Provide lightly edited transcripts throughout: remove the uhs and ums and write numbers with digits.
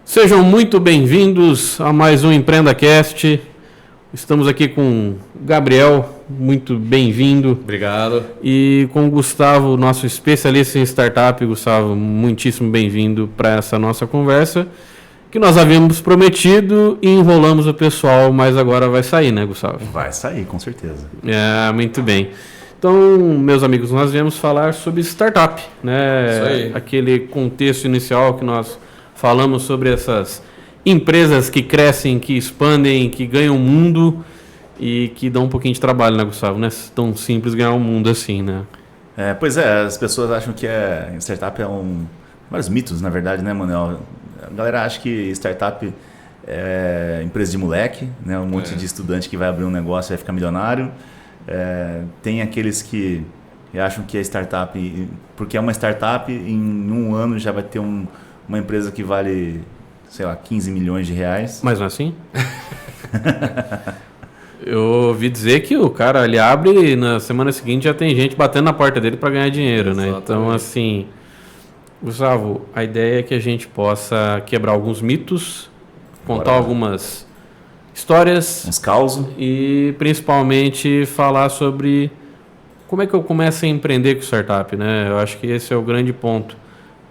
Sejam muito bem-vindos a mais um EmpreendaCast. Estamos aqui com o Gabriel, muito bem-vindo. Obrigado. E com o Gustavo, nosso especialista em startup. Gustavo, muitíssimo bem-vindo para essa nossa conversa, que nós havíamos prometido e enrolamos o pessoal, mas agora vai sair, né, Gustavo? Vai sair, com certeza. Muito bem. Então, meus amigos, nós viemos falar sobre startup, né? Isso aí. Aquele contexto inicial que nós falamos sobre essas empresas que crescem, que expandem, que ganham o mundo e que dão um pouquinho de trabalho, né, Gustavo? Não é tão simples ganhar o mundo assim, né? Pois é, as pessoas acham que startup vários mitos, na verdade, né, Manuel? A galera acha que startup é empresa de moleque, né? Um monte de estudante que vai abrir um negócio e vai ficar milionário. Tem aqueles que acham que é startup, porque é uma startup, em um ano já vai ter uma empresa que vale, sei lá, 15 milhões de reais. Mas não é assim? Eu ouvi dizer que o cara, ele abre e na semana seguinte já tem gente batendo na porta dele para ganhar dinheiro, né? Então, assim, Gustavo, a ideia é que a gente possa quebrar alguns mitos, contar algumas histórias, uns causos e principalmente falar sobre como é que eu começo a empreender com startup, né? Eu acho que esse é o grande ponto.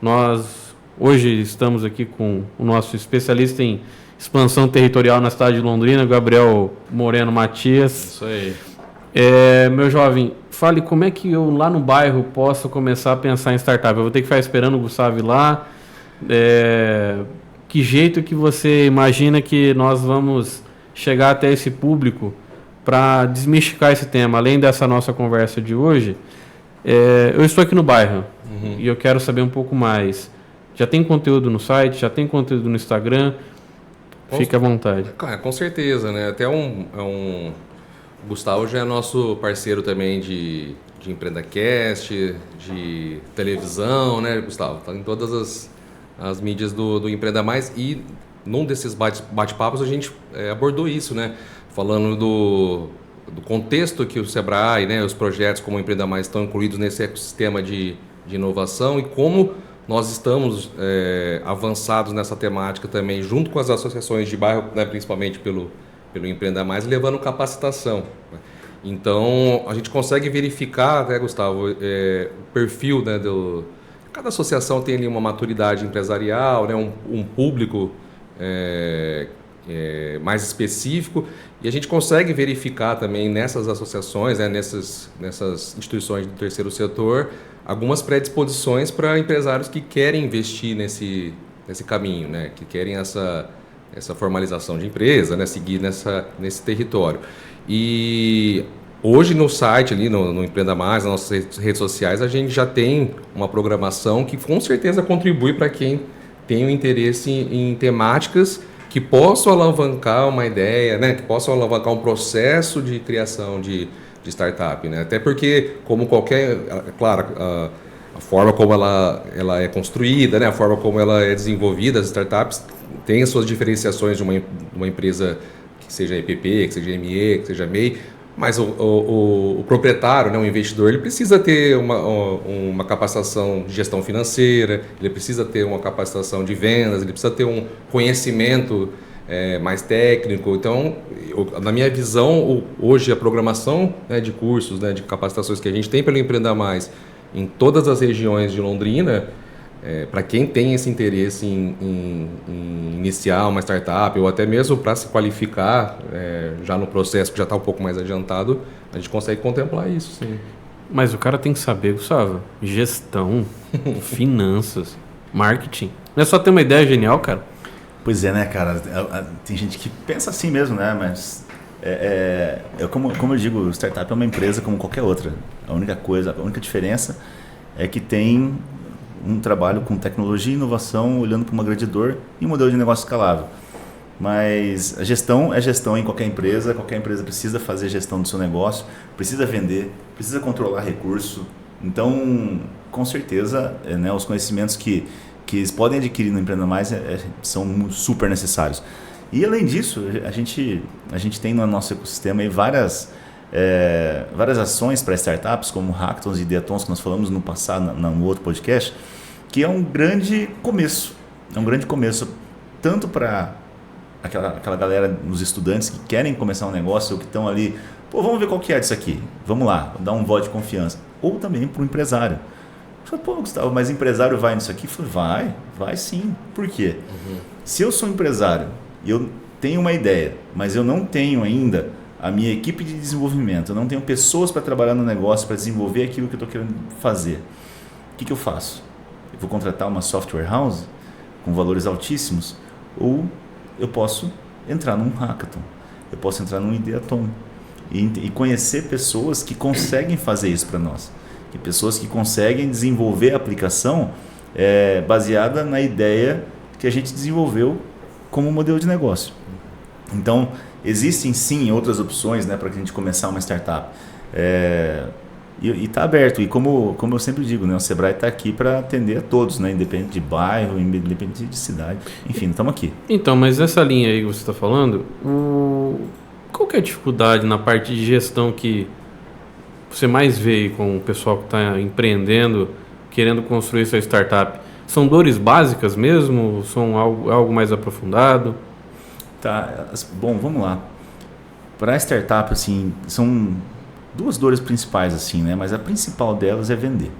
Nós hoje estamos aqui com o nosso especialista em expansão territorial na cidade de Londrina, Gabriel Moreno Matias. Isso aí. Meu jovem, fale como é que eu lá no bairro posso começar a pensar em startup. Eu vou ter que ficar esperando o Gustavo ir lá. Que jeito que você imagina que nós vamos chegar até esse público para desmistificar esse tema? Além dessa nossa conversa de hoje, eu estou aqui no bairro e eu quero saber um pouco mais. Já tem conteúdo no site, já tem conteúdo no Instagram. Fique à vontade. Com certeza, né? Até o Gustavo já é nosso parceiro também de EmpreendaCast, de televisão, né, Gustavo? Tá em todas as mídias do Empreenda Mais, e num desses bate-papos a gente abordou isso, né? Falando do contexto que o Sebrae, né, os projetos como o Empreenda Mais estão incluídos nesse ecossistema de inovação e como nós estamos avançados nessa temática também, junto com as associações de bairro, né, principalmente pelo Empreenda Mais, levando capacitação. Então, a gente consegue verificar, né, Gustavo, o perfil, né, cada associação tem ali uma maturidade empresarial, né, um público mais específico, e a gente consegue verificar também nessas associações, né, nessas instituições do terceiro setor, algumas predisposições para empresários que querem investir nesse caminho, né? Que querem essa formalização de empresa, né? Seguir nesse território. E hoje no site, ali no Empreenda Mais, nas nossas redes sociais, a gente já tem uma programação que com certeza contribui para quem tem um interesse em temáticas que possam alavancar uma ideia, né? Que possam alavancar um processo de criação de startup, né? Até porque, como qualquer, claro, a forma como ela é construída, né? A forma como ela é desenvolvida, as startups têm as suas diferenciações de uma empresa que seja EPP, que seja ME, que seja MEI, mas o proprietário, né? O investidor, ele precisa ter uma capacitação de gestão financeira, ele precisa ter uma capacitação de vendas, ele precisa ter um conhecimento mais técnico. Então, na minha visão, hoje a programação, né, de cursos, né, de capacitações que a gente tem pelo Empreenda Mais em todas as regiões de Londrina, para quem tem esse interesse em iniciar uma startup ou até mesmo para se qualificar já no processo que já está um pouco mais adiantado, a gente consegue contemplar isso, sim. Mas o cara tem que saber, Gustavo, gestão, finanças, marketing. Não é só ter uma ideia genial, cara? Pois é, né, cara? Tem gente que pensa assim mesmo, né? Mas, como eu digo, startup é uma empresa como qualquer outra. A única diferença é que tem um trabalho com tecnologia e inovação, olhando para uma grande dor e um modelo de negócio escalável. Mas a gestão é gestão em qualquer empresa precisa fazer gestão do seu negócio, precisa vender, precisa controlar recurso. Então, com certeza, né, os conhecimentos que eles podem adquirir no Empreenda Mais são super necessários. E além disso, a gente tem no nosso ecossistema aí várias ações para startups, como hackathons e ideatons, que nós falamos no passado, no outro podcast, que é um grande começo. tanto para aquela galera, os estudantes que querem começar um negócio ou que estão ali, pô, vamos ver qual que é disso aqui, vamos lá, dar um voto de confiança. Ou também para o empresário. Eu falei, pô, Gustavo, mas empresário vai nisso aqui? Eu falei, vai sim. Por quê? Se eu sou empresário e eu tenho uma ideia, mas eu não tenho ainda a minha equipe de desenvolvimento, eu não tenho pessoas para trabalhar no negócio, para desenvolver aquilo que eu estou querendo fazer, o que eu faço? Eu vou contratar uma software house com valores altíssimos, ou eu posso entrar num hackathon, eu posso entrar num ideathon e conhecer pessoas que conseguem fazer isso para nós, que pessoas que conseguem desenvolver a aplicação baseada na ideia que a gente desenvolveu como modelo de negócio. Então, existem sim outras opções, né, para a gente começar uma startup. E está aberto. E como eu sempre digo, né, o Sebrae está aqui para atender a todos, né, independente de bairro, independente de cidade. Enfim, estamos aqui. Então, mas nessa linha aí que você está falando, qual que é a dificuldade na parte de gestão que você mais vê aí com o pessoal que está empreendendo, querendo construir sua startup? São dores básicas mesmo? São algo mais aprofundado? Tá, bom, vamos lá. Para a startup, assim, são duas dores principais, assim, né? Mas a principal delas é vender.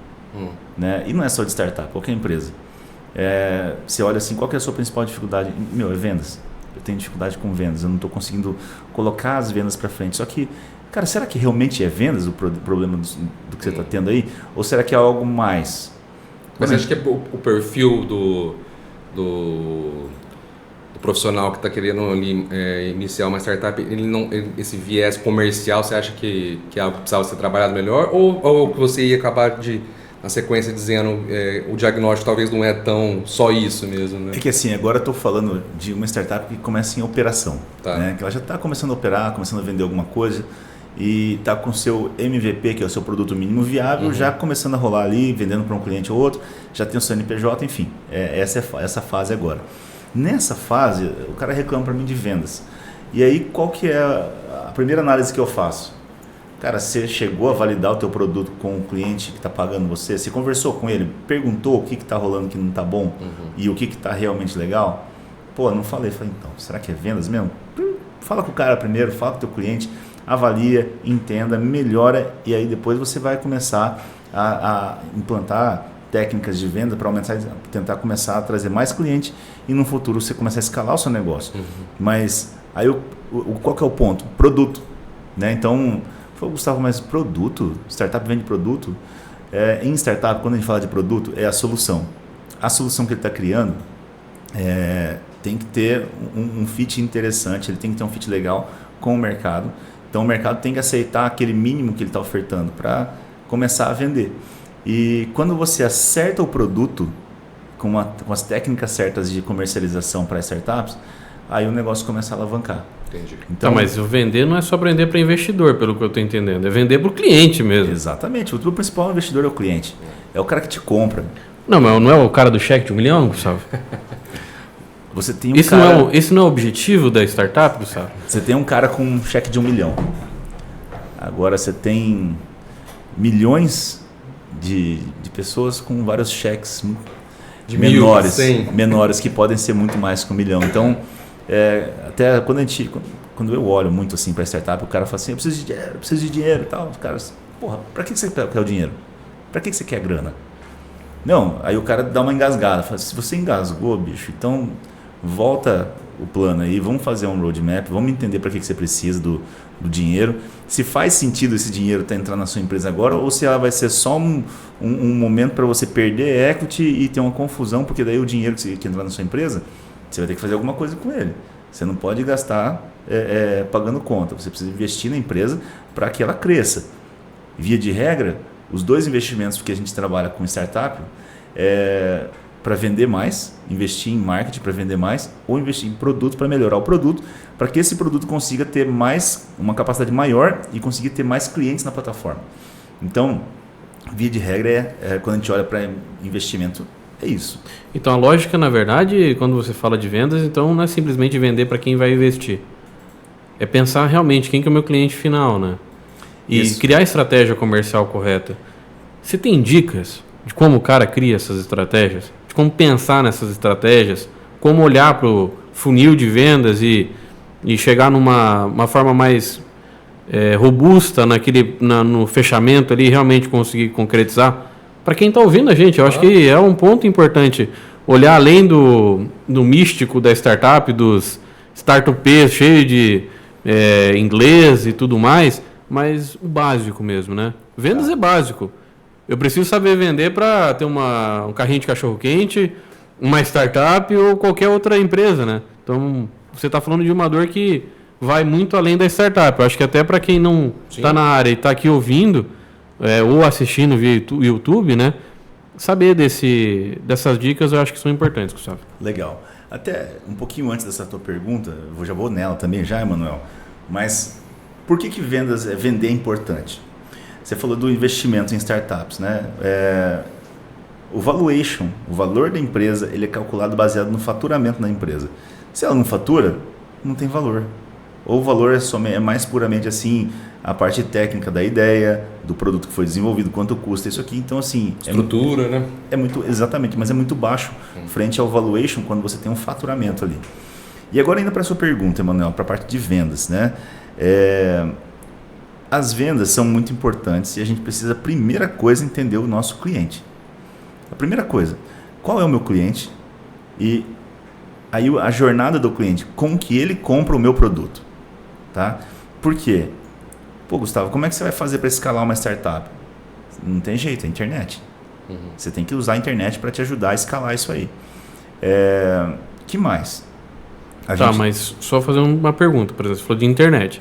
Né? E não é só de startup, qualquer empresa. Você olha assim, qual que é a sua principal dificuldade? É vendas. Eu tenho dificuldade com vendas, eu não estou conseguindo colocar as vendas para frente. Só que, cara, será que realmente é vendas o problema do que você está tendo aí? Ou será que é algo mais? Mas você acha que é o perfil do profissional que está querendo iniciar uma startup, esse viés comercial, você acha que é algo que precisava ser trabalhado melhor? Ou que você ia acabar na sequência dizendo o diagnóstico talvez não é tão só isso mesmo, né? É que assim, agora eu estou falando de uma startup que começa em operação, né? Que ela já está começando a operar, começando a vender alguma coisa e está com o seu MVP, que é o seu produto mínimo viável, já começando a rolar ali, vendendo para um cliente ou outro, já tem o seu NPJ, enfim, essa fase agora. Nessa fase, o cara reclama para mim de vendas. E aí, qual que é a primeira análise que eu faço? Cara, você chegou a validar o teu produto com o cliente que está pagando você? Você conversou com ele? Perguntou o que está rolando que não está bom? E o que está realmente legal? Pô, não falei. Falei, então, será que é vendas mesmo? Fala com o cara primeiro, fala com o teu cliente, avalia, entenda, melhora e aí depois você vai começar a implantar técnicas de venda para tentar começar a trazer mais cliente e no futuro você começar a escalar o seu negócio. Mas aí qual que é o ponto? Produto, né? Então, Gustavo, mas produto? Startup vende produto? Em startup, quando a gente fala de produto, é a solução. A solução que ele está criando tem que ter um fit interessante, ele tem que ter um fit legal com o mercado. Então, o mercado tem que aceitar aquele mínimo que ele está ofertando para começar a vender. E quando você acerta o produto com as técnicas certas de comercialização para startups, aí o negócio começa a alavancar. Entendi. Então, mas o vender não é só vender para investidor, pelo que eu estou entendendo, é vender para o cliente mesmo. Exatamente, o principal investidor é o cliente, é o cara que te compra. Não, mas não é o cara do cheque de 1 milhão, Gustavo? Você tem Esse não é o objetivo da startup, Gustavo? Você tem um cara com um cheque de 1 milhão. Agora você tem milhões de pessoas com vários cheques de menores que podem ser muito mais que 1 milhão. Então, até quando eu olho muito assim para startup, o cara fala assim, eu preciso de dinheiro e tal. Os caras, porra, para que você quer o dinheiro? Para que você quer a grana? Não, aí o cara dá uma engasgada, fala, se você engasgou, bicho, então volta o plano aí, vamos fazer um roadmap, vamos entender para que você precisa do dinheiro, se faz sentido esse dinheiro entrar na sua empresa agora ou se ela vai ser só um momento para você perder equity e ter uma confusão, porque daí o dinheiro que entrar na sua empresa, você vai ter que fazer alguma coisa com ele. Você não pode gastar pagando conta, você precisa investir na empresa para que ela cresça. Via de regra, os dois investimentos que a gente trabalha com startup para vender mais, investir em marketing para vender mais ou investir em produto para melhorar o produto, para que esse produto consiga ter uma capacidade maior e conseguir ter mais clientes na plataforma. Então, via de regra, quando a gente olha para investimento, é isso. Então, a lógica, na verdade, quando você fala de vendas, então não é simplesmente vender para quem vai investir. É pensar realmente quem que é o meu cliente final, né? E isso. Criar a estratégia comercial correta. Você tem dicas de como o cara cria essas estratégias? De como pensar nessas estratégias como olhar para o funil de vendas e chegar numa forma mais robusta no fechamento ali, realmente conseguir concretizar. Para quem está ouvindo a gente, eu acho que é um ponto importante olhar além do místico da startup, dos startupês cheios de inglês e tudo mais, mas o básico mesmo, né? Vendas é básico. Eu preciso saber vender para ter um carrinho de cachorro-quente, uma startup ou qualquer outra empresa, né? Então, você está falando de uma dor que vai muito além da startup. Eu acho que até para quem não está na área e está aqui ouvindo ou assistindo via YouTube, né? Saber dessas dicas eu acho que são importantes, Gustavo. Legal. Até um pouquinho antes dessa tua pergunta, eu já vou nela também já, Emanuel, mas por que vender é importante? Você falou do investimento em startups, né? O valuation, o valor da empresa, ele é calculado baseado no faturamento da empresa. Se ela não fatura, não tem valor. Ou o valor é mais puramente assim, a parte técnica da ideia, do produto que foi desenvolvido, quanto custa isso aqui. Então, assim... Estrutura, né? Exatamente, mas é muito baixo frente ao valuation quando você tem um faturamento ali. E agora ainda para a sua pergunta, Emanuel, para a parte de vendas, né? As vendas são muito importantes e a gente precisa, primeira coisa, entender o nosso cliente. A primeira coisa, qual é o meu cliente? E aí a jornada do cliente, como que ele compra o meu produto, tá? Por quê? Pô, Gustavo, como é que você vai fazer para escalar uma startup? Não tem jeito, é internet. Você tem que usar a internet para te ajudar a escalar isso aí. Que mais? Mas só fazer uma pergunta, por exemplo, você falou de internet.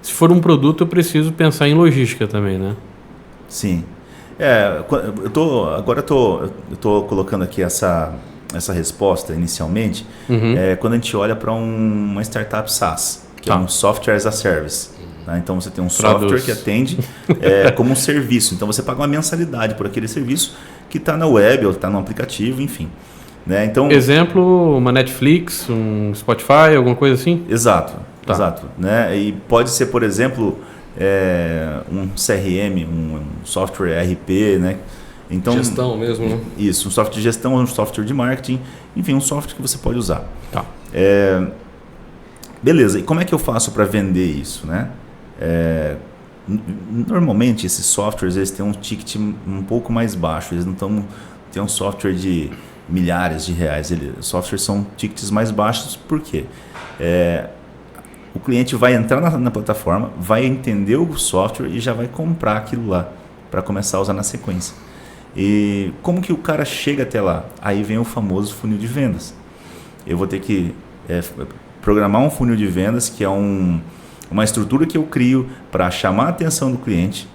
Se for um produto, eu preciso pensar em logística também, né? Sim. Agora eu tô colocando aqui essa resposta inicialmente, quando a gente olha para uma startup SaaS, que é um Software as a Service. Tá? Então você tem um software que atende como um serviço. Então você paga uma mensalidade por aquele serviço que está na web ou está no aplicativo, enfim. Né? Então, exemplo, uma Netflix, um Spotify, alguma coisa assim? Exato. Né? E pode ser, por exemplo, um CRM, um software ERP, né? Então, gestão mesmo, né? Isso, um software de gestão, um software de marketing, enfim, um software que você pode usar. Tá. Beleza, e como é que eu faço para vender isso, né? Normalmente esses softwares eles têm um ticket um pouco mais baixo, eles não têm um software de milhares de reais, os softwares são tickets mais baixos, por quê? O cliente vai entrar na plataforma, vai entender o software e já vai comprar aquilo lá para começar a usar na sequência. E como que o cara chega até lá? Aí vem o famoso funil de vendas. Eu vou ter que programar um funil de vendas, que é uma estrutura que eu crio para chamar a atenção do cliente,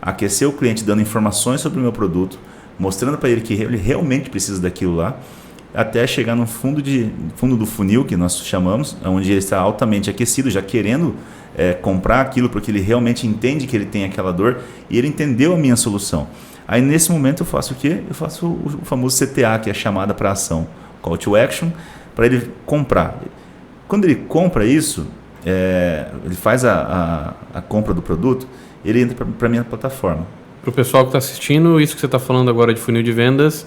aquecer o cliente dando informações sobre o meu produto, mostrando para ele que ele realmente precisa daquilo lá, até chegar no fundo do funil, que nós chamamos, onde ele está altamente aquecido, já querendo comprar aquilo, porque ele realmente entende que ele tem aquela dor e ele entendeu a minha solução. Aí nesse momento eu faço o quê? Eu faço o famoso CTA, que é a chamada para ação, Call to Action, para ele comprar. Quando ele compra isso, ele faz a compra do produto, ele entra para a minha plataforma. Para o pessoal que está assistindo, isso que você está falando agora de funil de vendas,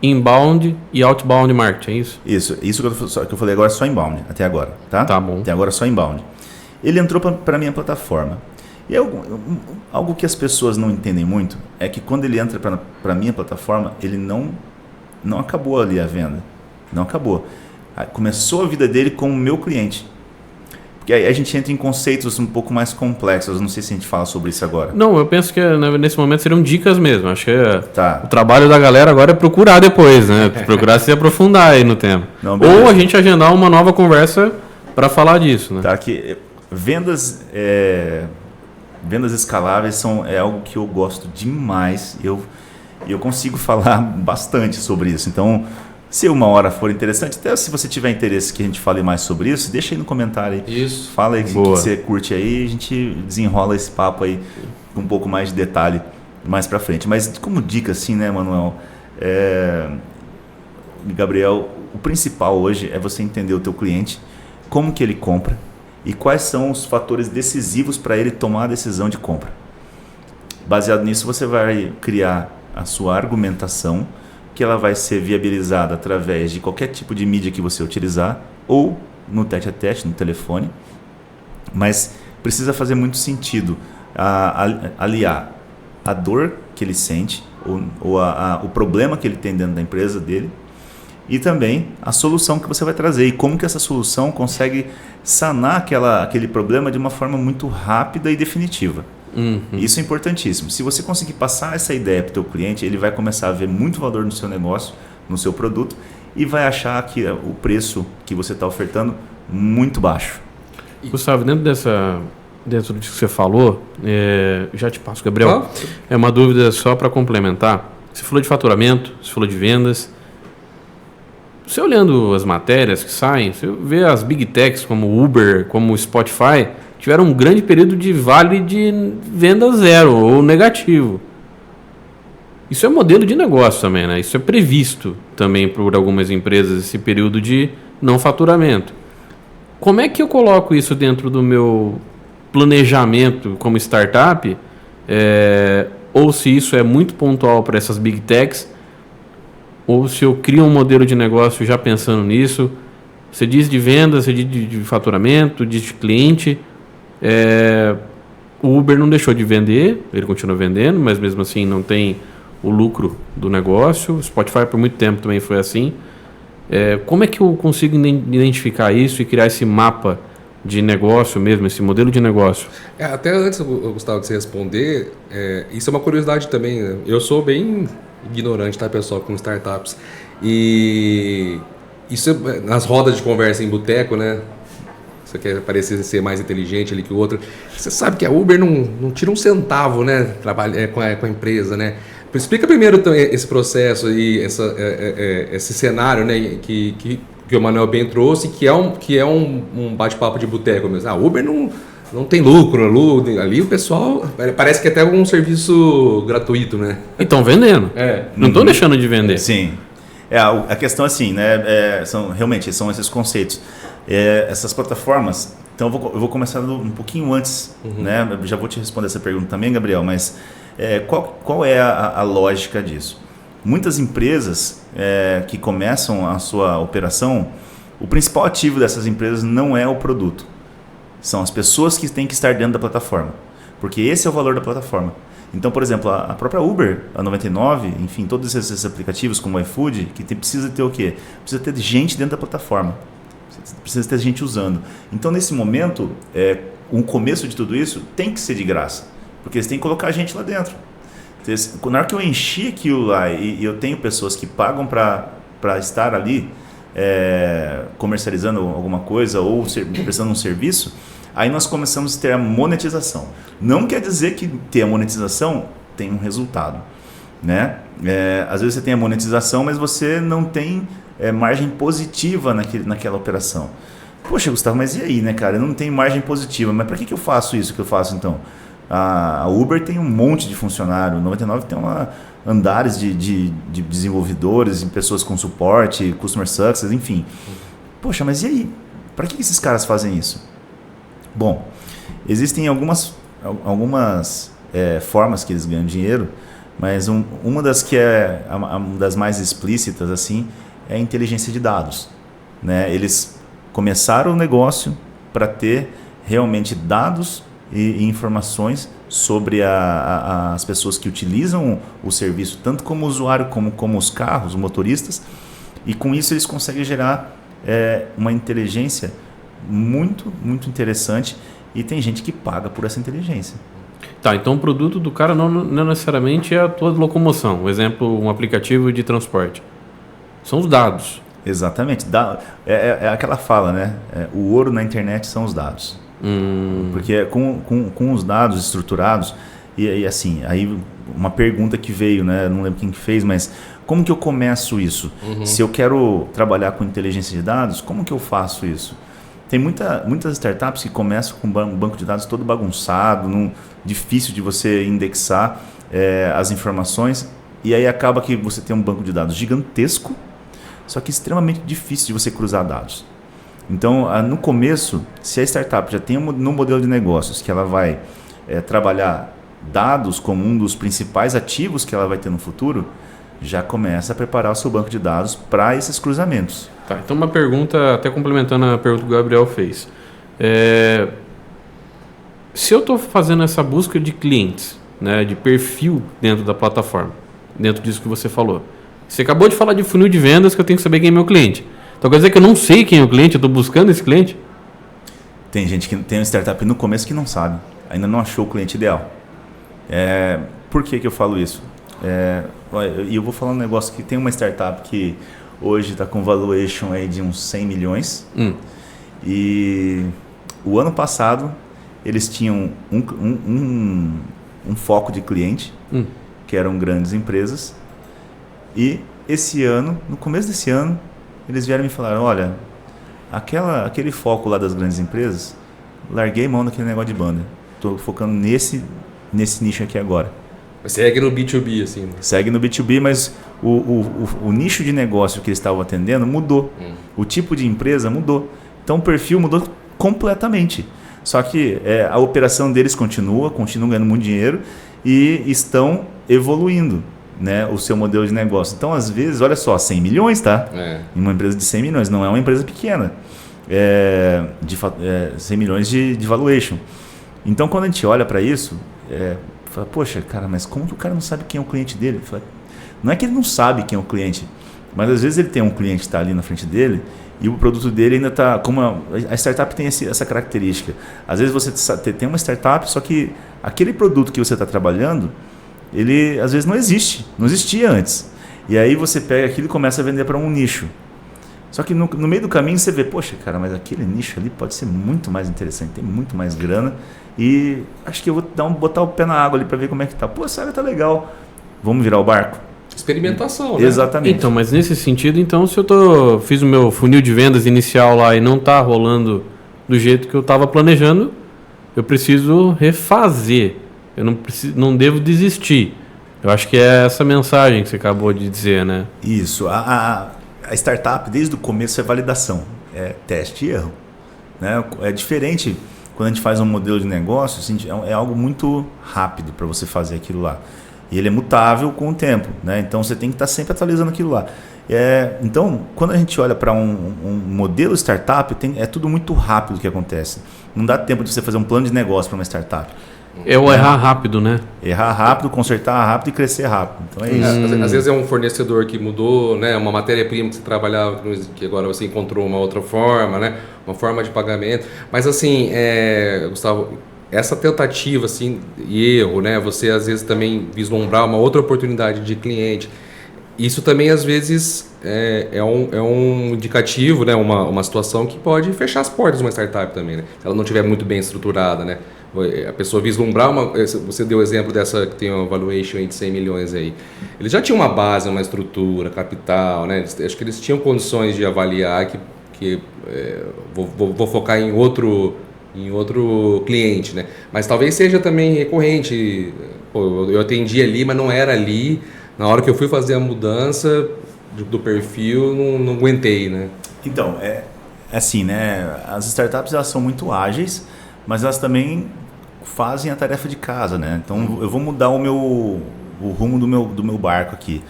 inbound e outbound marketing, é isso? Isso que eu falei agora é só inbound, até agora, tá? Tá bom. Até agora é só inbound. Ele entrou para a minha plataforma. E algo que as pessoas não entendem muito é que quando ele entra para a minha plataforma, ele não acabou ali a venda. Não acabou. Começou a vida dele como meu cliente. Porque aí a gente entra em conceitos um pouco mais complexos. Não sei se a gente fala sobre isso agora. Não, eu penso que nesse momento seriam dicas mesmo. Acho que o trabalho da galera agora é procurar depois, né? Procurar se aprofundar aí no tema. Não, ou a gente agendar uma nova conversa para falar disso, né? Tá, que vendas escaláveis é algo que eu gosto demais. Eu consigo falar bastante sobre isso. Então, se uma hora for interessante, até se você tiver interesse que a gente fale mais sobre isso, deixa aí no comentário aí. Isso. Fala aí o que você curte aí, a gente desenrola esse papo aí com um pouco mais de detalhe mais pra frente. Mas como dica assim, né, Manuel? Gabriel, o principal hoje é você entender o teu cliente, como que ele compra e quais são os fatores decisivos para ele tomar a decisão de compra. Baseado nisso, você vai criar a sua argumentação, que ela vai ser viabilizada através de qualquer tipo de mídia que você utilizar, ou no tete-a-tete, no telefone, mas precisa fazer muito sentido aliar a dor que ele sente, ou o problema que ele tem dentro da empresa dele, e também a solução que você vai trazer, e como que essa solução consegue sanar aquele problema de uma forma muito rápida e definitiva. Isso é importantíssimo. Se você conseguir passar essa ideia para o teu cliente, ele vai começar a ver muito valor no seu negócio, no seu produto, e vai achar que o preço que você está ofertando muito baixo. Gustavo, dentro disso que você falou, já te passo, Gabriel, é uma dúvida só para complementar. Você falou de faturamento, você falou de vendas. Você olhando as matérias que saem, você vê as Big Techs como Uber, como Spotify, tiveram um grande período de vale de venda zero ou negativo. Isso é modelo de negócio também, né? Isso é previsto também por algumas empresas, esse período de não faturamento. Como é que eu coloco isso dentro do meu planejamento como startup? Ou se isso é muito pontual para essas Big Techs, ou se eu crio um modelo de negócio já pensando nisso. Você diz de venda, você diz de faturamento, diz de cliente. O Uber não deixou de vender, ele continua vendendo, mas mesmo assim não tem o lucro do negócio. O Spotify por muito tempo também foi assim. Como é que eu consigo identificar isso e criar esse mapa de negócio mesmo, esse modelo de negócio? Até antes, Gustavo, de você responder, isso é uma curiosidade também, né? Eu sou bem ignorante, tá, pessoal, com startups. E isso nas rodas de conversa em boteco, né? Você quer parecer ser mais inteligente ali que o outro. Você sabe que a Uber não tira um centavo, né? Trabalha com a empresa, né? Explica primeiro esse processo e esse cenário, né? Que o Manuel bem trouxe, que é um bate-papo de boteco mesmo. A Uber não tem lucro, ali o pessoal parece que até um serviço gratuito, né? E estão vendendo. Não estão deixando de vender. Sim. A questão assim, né? Realmente são esses conceitos. Essas plataformas. Então eu vou começar um pouquinho antes, né? Eu já vou te responder essa pergunta também, Gabriel, mas qual é a lógica disso? Muitas empresas que começam a sua operação, o principal ativo dessas empresas não é o produto. São as pessoas que têm que estar dentro da plataforma. Porque esse é o valor da plataforma. Então, por exemplo, a própria Uber, a 99, enfim, todos esses aplicativos como o iFood, que precisa ter o quê? Precisa ter gente dentro da plataforma. Precisa ter gente usando. Então, nesse momento, o começo de tudo isso tem que ser de graça. Porque eles têm que colocar a gente lá dentro. Então, na hora que eu enchi aquilo lá e eu tenho pessoas que pagam para estar ali, comercializando alguma coisa ou prestando um serviço, aí nós começamos a ter a monetização. Não quer dizer que ter a monetização tem um resultado, né? Às vezes você tem a monetização, mas você não tem margem positiva naquela operação. Poxa, Gustavo, mas e aí, né, cara? Eu não tenho margem positiva, mas para que eu faço isso que eu faço então? A Uber tem um monte de funcionário, 99 tem andares de desenvolvedores, pessoas com suporte, customer success, enfim. Poxa, mas e aí? Para que esses caras fazem isso? Bom, existem algumas formas que eles ganham dinheiro, mas uma das que uma das mais explícitas assim é a inteligência de dados, né? Eles começaram o negócio para ter realmente dados e informações sobre as pessoas que utilizam o serviço, tanto como usuário como os carros, os motoristas, e com isso eles conseguem gerar uma inteligência muito, muito interessante, e tem gente que paga por essa inteligência. Tá, então o produto do cara não necessariamente é a tua locomoção. Um exemplo, um aplicativo de transporte. São os dados. Exatamente. É aquela fala, né? O ouro na internet são os dados. Porque com os dados estruturados, e assim, aí uma pergunta que veio, né? Não lembro quem que fez, mas como que eu começo isso? Se eu quero trabalhar com inteligência de dados, como que eu faço isso? Tem muitas startups que começam com um banco de dados todo bagunçado, difícil de você indexar as informações, e aí acaba que você tem um banco de dados gigantesco, só que extremamente difícil de você cruzar dados. Então, no começo, se a startup já tem no modelo de negócios que ela vai trabalhar dados como um dos principais ativos que ela vai ter no futuro, já começa a preparar o seu banco de dados para esses cruzamentos. Tá, então uma pergunta, até complementando a pergunta que o Gabriel fez. Se eu estou fazendo essa busca de clientes, né, de perfil dentro da plataforma, dentro disso que você falou. Você acabou de falar de funil de vendas, que eu tenho que saber quem é meu cliente. Então quer dizer que eu não sei quem é o cliente, eu estou buscando esse cliente? Tem gente que tem uma startup no começo que não sabe, ainda não achou o cliente ideal. Por que eu falo isso? E eu vou falar um negócio que tem uma startup que hoje está com valuation aí de uns 100 milhões. E o ano passado eles tinham um foco de cliente, que eram grandes empresas. E esse ano, no começo desse ano, eles vieram me falar, olha, aquele foco lá das grandes empresas, larguei mão daquele negócio de banda. Estou focando nesse nicho aqui agora. Segue no B2B, assim. Né? Segue no B2B, mas o nicho de negócio que eles estavam atendendo mudou. O tipo de empresa mudou. Então o perfil mudou completamente. Só que a operação deles continuam ganhando muito dinheiro e estão evoluindo, né, o seu modelo de negócio. Então, às vezes, olha só, 100 milhões, tá? Em uma empresa de 100 milhões, não é uma empresa pequena. 100 milhões de valuation. Então, quando a gente olha para isso, fala, poxa, cara, mas como que o cara não sabe quem é o cliente dele? Fala, não é que ele não sabe quem é o cliente, mas às vezes ele tem um cliente que está ali na frente dele e o produto dele ainda está... A startup tem essa característica. Às vezes você tem uma startup, só que aquele produto que você está trabalhando, ele às vezes não existia antes. E aí você pega aquilo e começa a vender para um nicho. Só que no meio do caminho você vê, poxa, cara, mas aquele nicho ali pode ser muito mais interessante, tem muito mais grana e acho que eu vou botar o pé na água ali para ver como é que tá. Pô, essa área tá legal, vamos virar o barco? Experimentação, né? Exatamente. Então, mas nesse sentido, então, se eu fiz o meu funil de vendas inicial lá e não tá rolando do jeito que eu estava planejando, eu preciso refazer. Eu não devo desistir. Eu acho que é essa mensagem que você acabou de dizer, né? Isso. A startup, desde o começo, é validação. É teste e erro. Né? É diferente quando a gente faz um modelo de negócio, assim, é algo muito rápido para você fazer aquilo lá. E ele é mutável com o tempo. Né? Então, você tem que estar sempre atualizando aquilo lá. Então, quando a gente olha para um modelo startup, é tudo muito rápido que acontece. Não dá tempo de você fazer um plano de negócio para uma startup. Errar rápido, né? Errar rápido, consertar rápido e crescer rápido. Então é isso. Às vezes é um fornecedor que mudou, né? Uma matéria-prima que você trabalhava, que agora você encontrou uma outra forma, né? Uma forma de pagamento. Mas assim, Gustavo, essa tentativa assim, e erro, né? Você às vezes também vislumbrar uma outra oportunidade de cliente. Isso também às vezes é um indicativo, né? Uma situação que pode fechar as portas de uma startup também, né? Se ela não estiver muito bem estruturada, né? A pessoa vislumbrar você deu o exemplo dessa que tem uma valuation aí de 100 milhões aí. Eles já tinham uma base, uma estrutura, capital, né? Acho que eles tinham condições de avaliar que vou focar em outro cliente, né? Mas talvez seja também recorrente. Pô, eu atendi ali, mas não era ali. Na hora que eu fui fazer a mudança do perfil, não aguentei, né? Então, assim, né? As startups, elas são muito ágeis, mas elas também fazem a tarefa de casa, né? Então, eu vou mudar o rumo do meu barco aqui.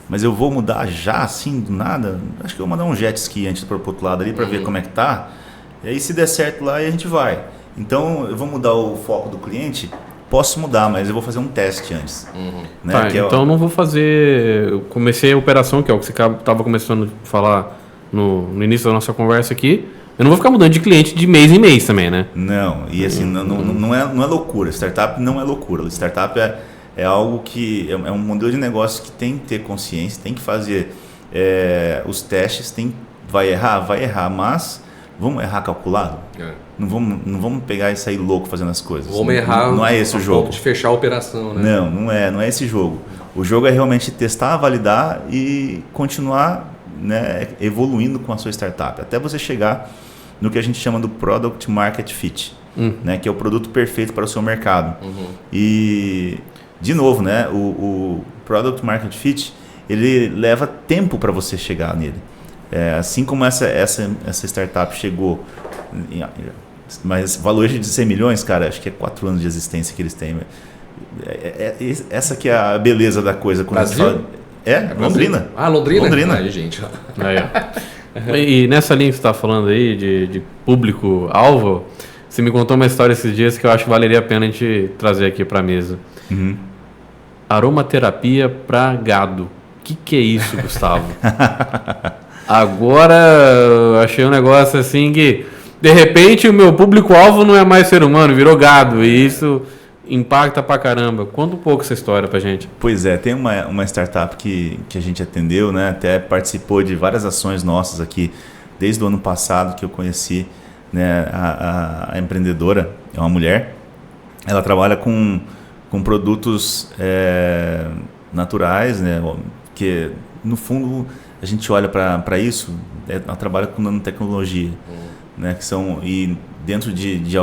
Mas eu vou mudar já, assim, do nada? Acho que eu vou mandar um jet ski antes para o outro lado ali para ver como é que tá. E aí, se der certo lá, a gente vai. Então, eu vou mudar o foco do cliente. Posso mudar, mas eu vou fazer um teste antes. Né? Tá, então não vou fazer... Eu comecei a operação, que é o que você estava começando a falar no início da nossa conversa aqui. Eu não vou ficar mudando de cliente de mês em mês também, né? Não, e assim, não é loucura. Startup não é loucura. Startup é algo que... É um modelo de negócio que tem que ter consciência, tem que fazer os testes, vai errar, mas vamos errar calculado? Não vamos pegar e sair louco fazendo as coisas. Vamos errar. Não é esse o jogo. De fechar a operação, né? Não é esse jogo. O jogo é realmente testar, validar e continuar, né, evoluindo com a sua startup. Até você chegar no que a gente chama do Product Market Fit, né, que é o produto perfeito para o seu mercado. E, de novo, né, o Product Market Fit, ele leva tempo para você chegar nele. Assim como essa startup chegou... Mas valuation de 100 milhões, cara, acho que é 4 anos de existência que eles têm. Essa que é a beleza da coisa. Quando Brasil? Londrina. Londrina? Londrina. Aí, gente. E nessa linha que você está falando aí, de público-alvo, você me contou uma história esses dias que eu acho que valeria a pena a gente trazer aqui para a mesa. Aromaterapia para gado. O que é isso, Gustavo? Agora eu achei um negócio assim que, de repente, o meu público-alvo não é mais ser humano, virou gado. E isso impacta pra caramba. Conta um pouco essa história pra gente. Pois é, tem uma startup que a gente atendeu, né? Até participou de várias ações nossas aqui, desde o ano passado que eu conheci, né? A empreendedora, é uma mulher. Ela trabalha com produtos naturais, né? Que no fundo a gente olha para isso, ela trabalha com nanotecnologia, né? Que são, e dentro de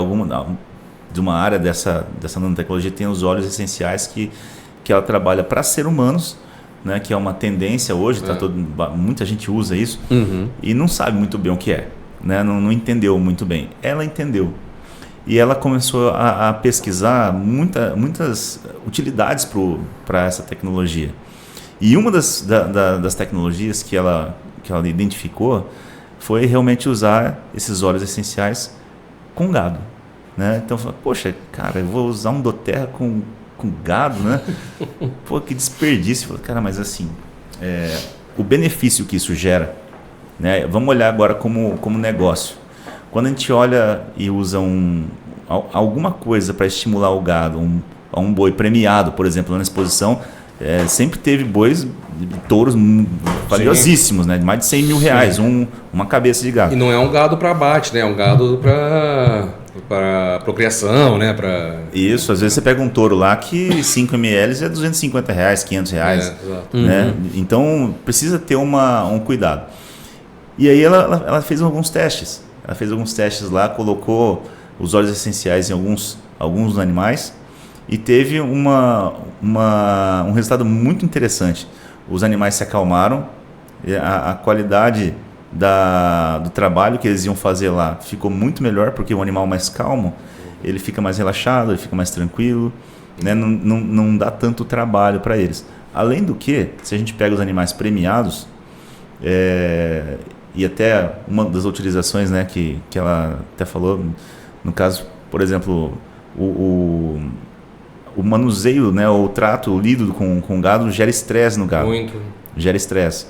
uma área dessa nanotecnologia tem os óleos essenciais que ela trabalha para ser humanos, né? Que é uma tendência hoje, muita gente usa isso e não sabe muito bem o que é, né? Não entendeu muito bem. Ela entendeu. E ela começou a pesquisar muitas utilidades para essa tecnologia. E uma das tecnologias que ela identificou foi realmente usar esses óleos essenciais com gado, né? Então, poxa, cara, eu vou usar um doTERRA com gado, né? Pô, que desperdício. Cara, mas assim, o benefício que isso gera, né? Vamos olhar agora como negócio. Quando a gente olha e usa alguma coisa para estimular o gado, um boi premiado, por exemplo, na exposição, sempre teve bois, touros valiosíssimos, né? De mais de 100 mil reais, uma cabeça de gado. E não é um gado para abate, né? É um gado para procriação, né? Isso, às vezes você pega um touro lá que 5 ml é 250 reais, 500 reais. Né? Então, precisa ter um cuidado. E aí ela fez alguns testes. Ela fez alguns testes lá, colocou os óleos essenciais em alguns animais e teve um resultado muito interessante. Os animais se acalmaram, a qualidade do trabalho que eles iam fazer lá ficou muito melhor, porque o animal mais calmo, ele fica mais relaxado, ele fica mais tranquilo, né? Não dá tanto trabalho para eles. Além do que, se a gente pega os animais premiados, e até uma das utilizações, né, que ela até falou, no caso, por exemplo, o manuseio, né, o trato, o lido com o gado gera estresse no gado. Muito. Gera estresse.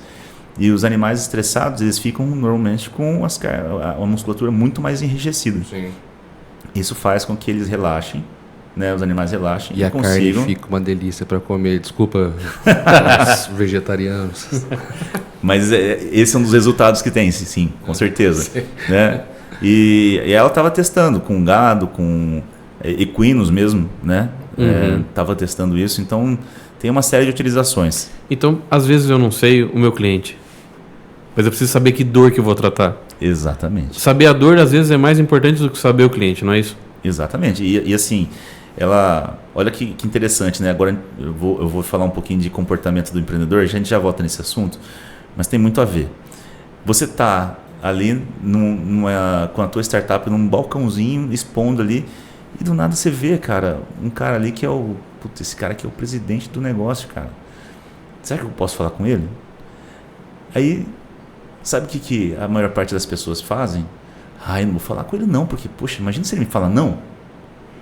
E os animais estressados, eles ficam normalmente com a musculatura muito mais enrijecida. Sim. Isso faz com que eles relaxem, né, os animais relaxem e a consigam... carne fica uma delícia para comer. Desculpa, os vegetarianos. Mas esse é um dos resultados que tem, sim, com certeza. Né? E ela estava testando com gado, com equinos mesmo, né? Estava testando isso, então tem uma série de utilizações. Então, às vezes eu não sei o meu cliente, mas eu preciso saber que dor que eu vou tratar. Exatamente. Saber a dor, às vezes, é mais importante do que saber o cliente, não é isso? Exatamente. E assim, olha que interessante, né? Agora eu vou falar um pouquinho de comportamento do empreendedor, a gente já volta nesse assunto, mas tem muito a ver. Você está ali com a tua startup num balcãozinho, expondo ali, e do nada você vê, cara, um cara ali que esse cara aqui é o presidente do negócio, cara. Será que eu posso falar com ele? Aí, sabe o que a maior parte das pessoas fazem? Eu não vou falar com ele não, porque, poxa, imagina se ele me fala não.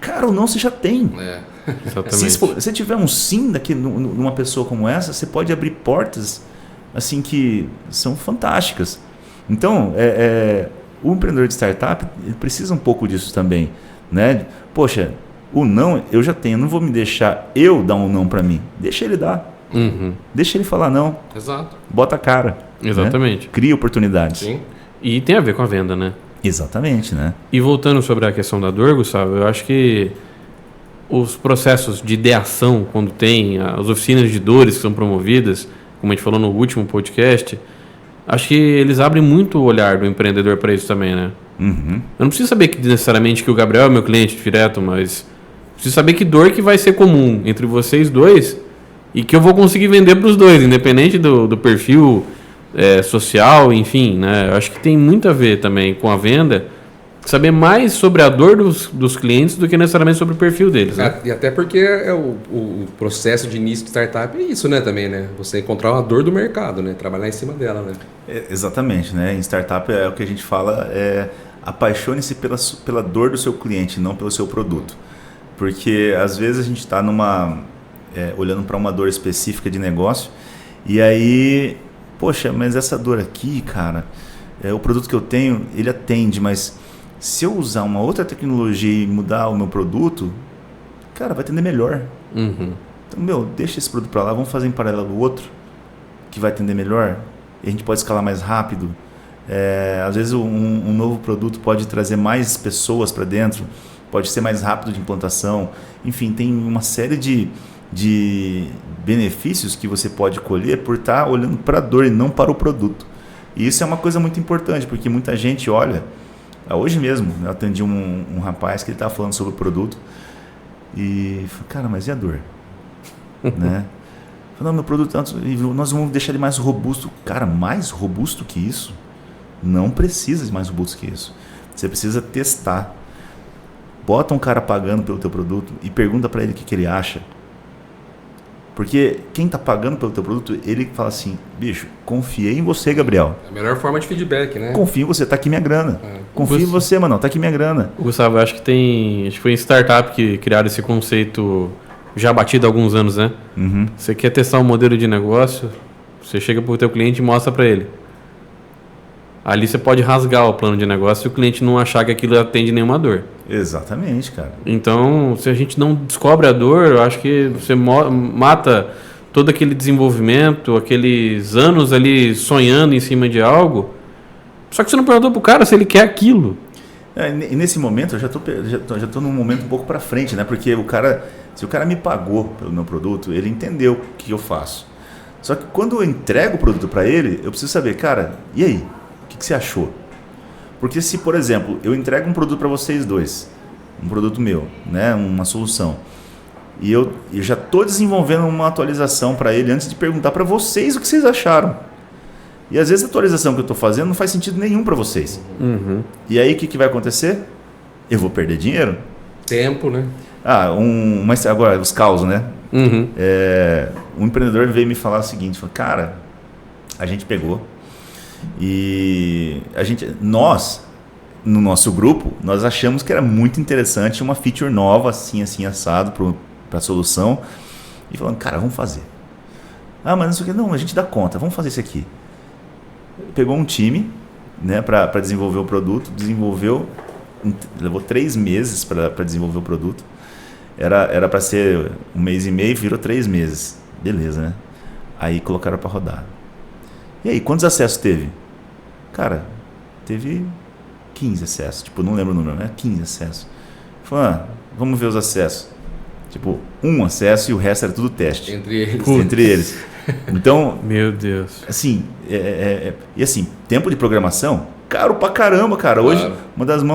Cara, o não você já tem. Se você tiver um sim numa pessoa como essa, você pode abrir portas assim que são fantásticas. Então, o empreendedor de startup precisa um pouco disso também, né? Poxa, o não eu já tenho, não vou me deixar eu dar um não para mim. Deixa ele dar. Deixa ele falar não. Exato. Bota a cara. Exatamente. Né? Cria oportunidades. Sim. E tem a ver com a venda, né? Exatamente, né? E voltando sobre a questão da dor, Gustavo, eu acho que os processos de ideação, quando tem as oficinas de dores que são promovidas, como a gente falou no último podcast, acho que eles abrem muito o olhar do empreendedor para isso também, né? Eu não preciso saber necessariamente que o Gabriel é meu cliente direto, mas preciso saber que dor que vai ser comum entre vocês dois e que eu vou conseguir vender para os dois, independente do perfil social, enfim, né? Eu acho que tem muito a ver também com a venda saber mais sobre a dor dos clientes do que necessariamente sobre o perfil deles. Né? E até porque o processo de início de startup é isso, né, também, né? Você encontrar uma dor do mercado, né? Trabalhar em cima dela, né? Exatamente, né? Em startup é o que a gente fala, apaixone-se pela dor do seu cliente, não pelo seu produto. Porque às vezes a gente está olhando para uma dor específica de negócio e aí, poxa, mas essa dor aqui, cara, o produto que eu tenho, ele atende, mas se eu usar uma outra tecnologia e mudar o meu produto, cara, vai atender melhor. Uhum. Então, deixa esse produto para lá, vamos fazer em paralelo o outro, que vai atender melhor, e a gente pode escalar mais rápido. Às vezes um novo produto pode trazer mais pessoas para dentro, pode ser mais rápido de implantação. Enfim, tem uma série de benefícios que você pode colher por estar olhando para a dor e não para o produto. E isso é uma coisa muito importante, porque muita gente olha... Hoje mesmo, eu atendi um rapaz que ele estava falando sobre o produto e falei, cara, mas e a dor? Né? Falei, não, meu produto, nós vamos deixar ele mais robusto. Cara, mais robusto que isso? Não precisa de mais robusto que isso. Você precisa testar. Bota um cara pagando pelo teu produto e pergunta para ele o que ele acha. Porque quem está pagando pelo teu produto, ele fala assim, bicho, confiei em você, Gabriel. É a melhor forma de feedback, né? Confio em você, tá aqui minha grana. Confio em você, mano, tá aqui minha grana. Gustavo, acho que foi em startup que criaram esse conceito já batido há alguns anos, né? Uhum. Você quer testar um modelo de negócio, você chega pro teu cliente e mostra para ele. Ali você pode rasgar o plano de negócio se o cliente não achar que aquilo atende nenhuma dor. Exatamente, cara. Então, se a gente não descobre a dor, eu acho que você mata todo aquele desenvolvimento, aqueles anos ali sonhando em cima de algo. Só que você não perguntou pro cara se ele quer aquilo. E nesse momento, eu já tô num momento um pouco para frente, né? Porque se o cara me pagou pelo meu produto, ele entendeu o que eu faço. Só que quando eu entrego o produto para ele, eu preciso saber, cara, e aí? O que você achou? Porque se, por exemplo, eu entrego um produto para vocês dois, um produto meu, né, uma solução, e eu já estou desenvolvendo uma atualização para ele antes de perguntar para vocês o que vocês acharam. E às vezes a atualização que eu estou fazendo não faz sentido nenhum para vocês. Uhum. E aí o que vai acontecer? Eu vou perder dinheiro. Tempo, né? Mas agora, os causos, né? Uhum. Um empreendedor veio me falar o seguinte, falou, cara, a gente pegou e nós, no nosso grupo, nós achamos que era muito interessante uma feature nova, assim, assado para a solução. E falando, cara, vamos fazer. Mas não sei o que, não, a gente dá conta, vamos fazer isso aqui. Pegou um time, né, para desenvolver o produto, levou 3 meses para desenvolver o produto. Era para ser 1 mês e meio, virou 3 meses. Beleza, né? Aí colocaram para rodar. E aí, quantos acessos teve? Cara, teve 15 acessos. Tipo, não lembro o número, né? 15 acessos. Falei, vamos ver os acessos. Tipo, 1 acesso e o resto era tudo teste. Entre eles. Então... Meu Deus. Assim, e assim, tempo de programação, caro pra caramba, cara. Hoje, claro. Uma das da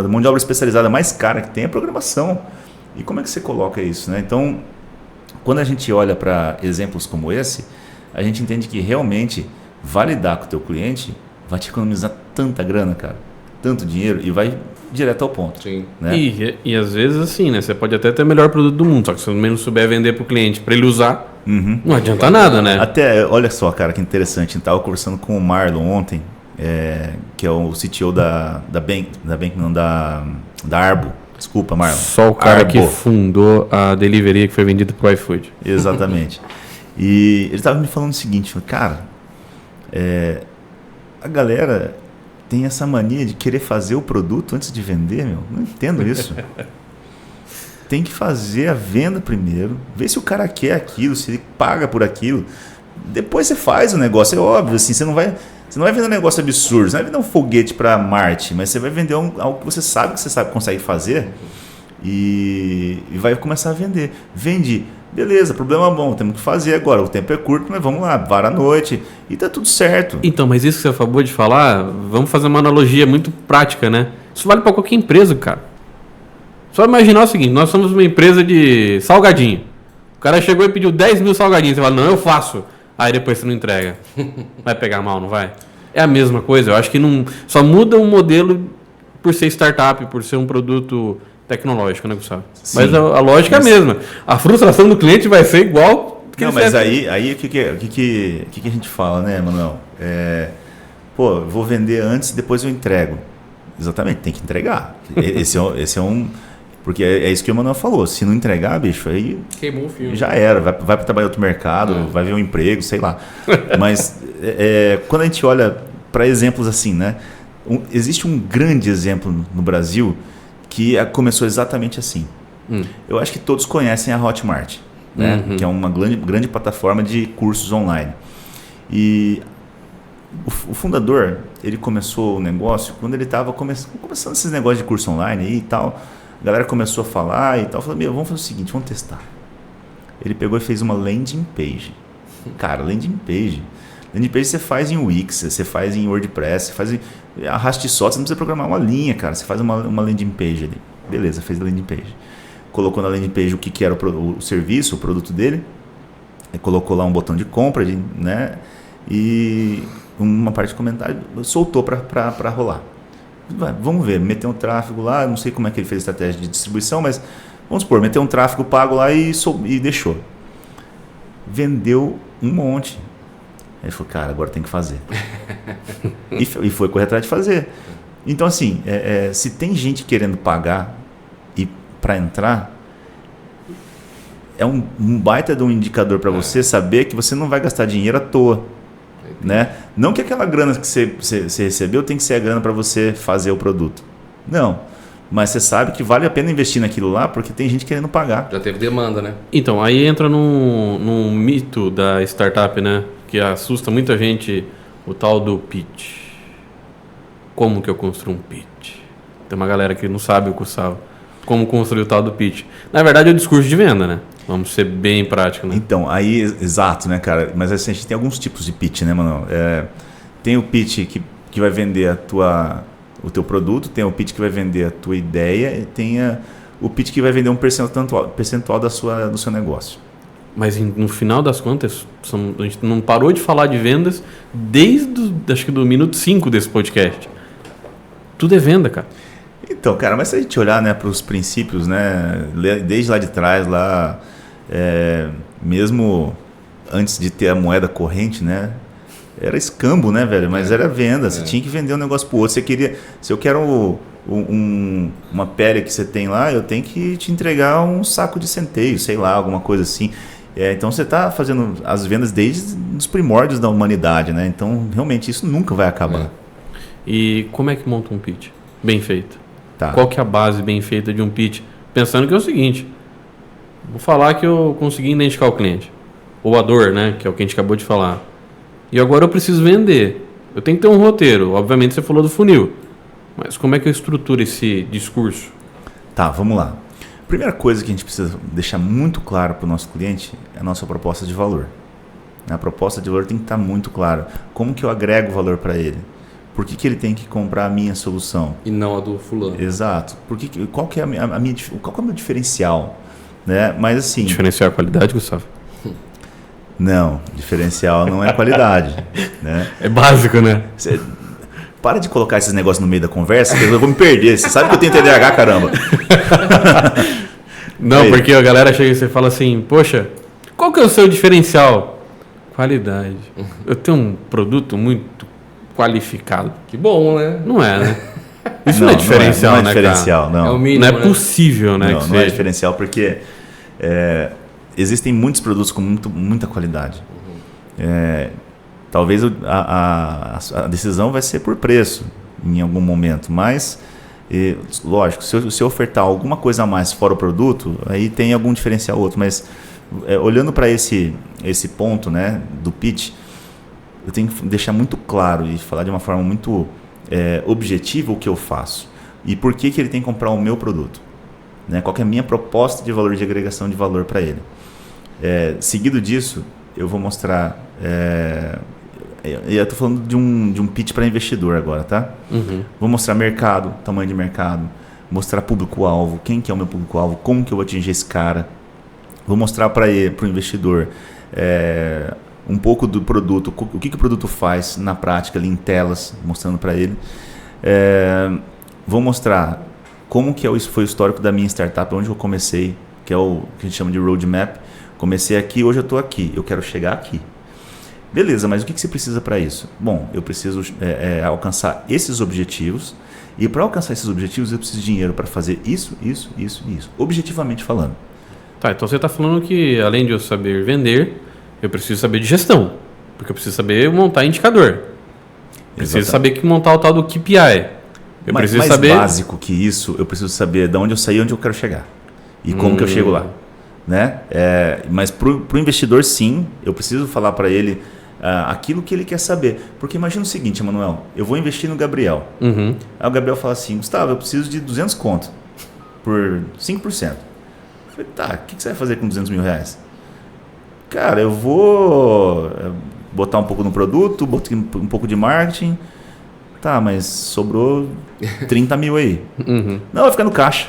mão de obra especializada mais cara que tem é a programação. E como é que você coloca isso, né? Então, quando a gente olha para exemplos como esse, a gente entende que realmente validar com o teu cliente vai te economizar tanta grana, cara, tanto dinheiro, e vai direto ao ponto. Sim. Né? E às vezes assim, né? Você pode até ter o melhor produto do mundo, só que se você não souber vender para o cliente para ele usar, não adianta nada, né? Até, olha só, cara, que interessante. Eu estava conversando com o Marlon ontem, que é o CTO da Arbo. Desculpa, Marlon. Só o cara que fundou a delivery que foi vendida para o iFood. Exatamente. E ele estava me falando o seguinte, cara, a galera tem essa mania de querer fazer o produto antes de vender, meu. Não entendo isso. Tem que fazer a venda primeiro, ver se o cara quer aquilo, se ele paga por aquilo. Depois você faz o negócio, é óbvio, assim, você não vai vender um negócio absurdo, você não vai vender um foguete para Marte, mas você vai vender algo que você consegue fazer e vai começar a vender. Vende, beleza, problema bom, temos que fazer agora, o tempo é curto, mas vamos lá, vara à noite e tá tudo certo. Então, mas isso que você acabou de falar, vamos fazer uma analogia muito prática, né? Isso vale para qualquer empresa, cara. Só imaginar o seguinte, nós somos uma empresa de salgadinho. O cara chegou e pediu 10 mil salgadinhos, você fala, não, eu faço. Aí depois você não entrega. Vai pegar mal, não vai? é a mesma coisa. Eu acho que não só muda o modelo por ser startup, por ser um produto tecnológico, né, Gustavo? Sim. Mas a lógica é a mesma. A frustração do cliente vai ser igual. Não, mas aí o que a gente fala, né, Manuel? Pô, eu vou vender antes e depois eu entrego. Exatamente, tem que entregar. Esse é um... Porque é isso que o Manuel falou. Se não entregar, bicho, aí... Queimou o filme. Já era. Vai para trabalhar em outro mercado, vai ver um emprego, sei lá. Mas quando a gente olha para exemplos assim, né? Existe um grande exemplo no Brasil que começou exatamente assim. Eu acho que todos conhecem a Hotmart, né? Que é uma grande plataforma de cursos online. E o fundador, ele começou o negócio quando ele estava começando esses negócios de curso online aí e tal. A galera começou a falar e tal. Falou, vamos fazer o seguinte, vamos testar. Ele pegou e fez uma landing page. Cara, landing page. Landing page você faz em Wix, você faz em WordPress, você faz em arraste só, você não precisa programar uma linha, cara. Você faz uma landing page ali. Beleza, fez a landing page. Colocou na landing page o que era o serviço, o produto dele. Colocou lá um botão de compra, né? E uma parte de comentário, soltou para rolar. Vamos ver, meteu um tráfego lá, não sei como é que ele fez a estratégia de distribuição, mas vamos supor, meteu um tráfego pago lá e deixou. Vendeu um monte. Aí ele falou, cara, agora tem que fazer. e foi correr atrás de fazer. Então, assim, se tem gente querendo pagar e para entrar, é um baita de um indicador para você saber que você não vai gastar dinheiro à toa. Né? Não que aquela grana que você recebeu tem que ser a grana para você fazer o produto. Não. Mas você sabe que vale a pena investir naquilo lá porque tem gente querendo pagar. Já teve demanda, né? Então, aí entra num mito da startup, né? Que assusta muita gente, o tal do pitch. Como que eu construo um pitch? Tem uma galera que não sabe, Gustavo, como construir o tal do pitch. Na verdade, é o discurso de venda, né? Vamos ser bem prático, né? Então, aí, exato, né, cara? Mas assim, a gente tem alguns tipos de pitch, né, Manuel? Tem o pitch que vai vender o teu produto, tem o pitch que vai vender a tua ideia, e tem o pitch que vai vender um percentual do seu negócio. Mas no final das contas, a gente não parou de falar de vendas desde acho que do minuto 5 desse podcast. Tudo é venda, cara. Então, cara, mas se a gente olhar, né, para os princípios, né, desde lá de trás, lá, mesmo antes de ter a moeda corrente, né, era escambo, né, velho? Mas era venda. Você tinha que vender um negócio pro outro. Se eu quero uma pele que você tem lá, eu tenho que te entregar um saco de centeio, sei lá, alguma coisa assim. Então você está fazendo as vendas desde os primórdios da humanidade, né? Então realmente isso nunca vai acabar. E como é que monta um pitch bem feito? Tá. Qual que é a base bem feita de um pitch? Pensando que é o seguinte, vou falar que eu consegui identificar o cliente, ou a dor, né? Que é o que a gente acabou de falar. E agora eu preciso vender. Eu tenho que ter um roteiro. Obviamente você falou do funil, mas como é que eu estruturo esse discurso? Tá, vamos lá. Primeira coisa que a gente precisa deixar muito claro para o nosso cliente é a nossa proposta de valor. A proposta de valor tem que estar muito clara. Como que eu agrego valor para ele? Por que ele tem que comprar a minha solução? E não a do fulano. Exato. Qual que é qual que é o meu diferencial? Né? Mas assim... Diferencial é qualidade, Gustavo? Não, diferencial não é qualidade. Né? É básico, né? Para de colocar esses negócios no meio da conversa, que eu vou me perder. Você sabe que eu tenho TDAH, caramba. Não, aí, porque a galera chega e você fala assim, poxa, qual que é o seu diferencial? Qualidade. Eu tenho um produto muito qualificado. Que bom, né? Não é, né? Isso não é diferencial, não é diferencial, né, não. É o mínimo, não é possível, né? Não é diferencial porque existem muitos produtos com muita qualidade. Talvez a decisão vai ser por preço em algum momento, mas lógico, se eu ofertar alguma coisa a mais fora o produto, aí tem algum diferencial outro, mas olhando para esse ponto, né, do pitch, eu tenho que deixar muito claro e falar de uma forma muito objetiva o que eu faço e por que ele tem que comprar o meu produto, né? Qual que é a minha proposta de valor, de agregação de valor para ele. Seguido disso, eu vou mostrar... eu estou falando de um pitch para investidor agora, tá? Uhum. Vou mostrar mercado, tamanho de mercado, mostrar público-alvo, quem que é o meu público-alvo, como que eu vou atingir esse cara. Vou mostrar para o investidor um pouco do produto, o que o produto faz na prática, ali em telas, mostrando para ele. Vou mostrar como que foi o histórico da minha startup, onde eu comecei, que é o que a gente chama de roadmap. Comecei aqui, hoje eu estou aqui, eu quero chegar aqui. Beleza, mas o que você precisa para isso? Bom, eu preciso alcançar esses objetivos, e para alcançar esses objetivos eu preciso de dinheiro para fazer isso, objetivamente falando. Tá, então você está falando que além de eu saber vender, eu preciso saber de gestão, porque eu preciso saber montar indicador. Preciso saber montar o tal do KPI. Mais básico que isso, eu preciso saber de onde eu saí e onde eu quero chegar. E como que eu chego lá. Né? Mas para o investidor, sim, eu preciso falar para ele aquilo que ele quer saber. Porque imagina o seguinte, Emanuel, eu vou investir no Gabriel. Uhum. Aí o Gabriel fala assim, Gustavo, eu preciso de 200 conto por 5%. Eu falei, tá, o que você vai fazer com 200 mil reais? Cara, eu vou botar um pouco no produto, botar um pouco de marketing. Tá, mas sobrou 30 mil aí. Uhum. Não, vai ficar no caixa.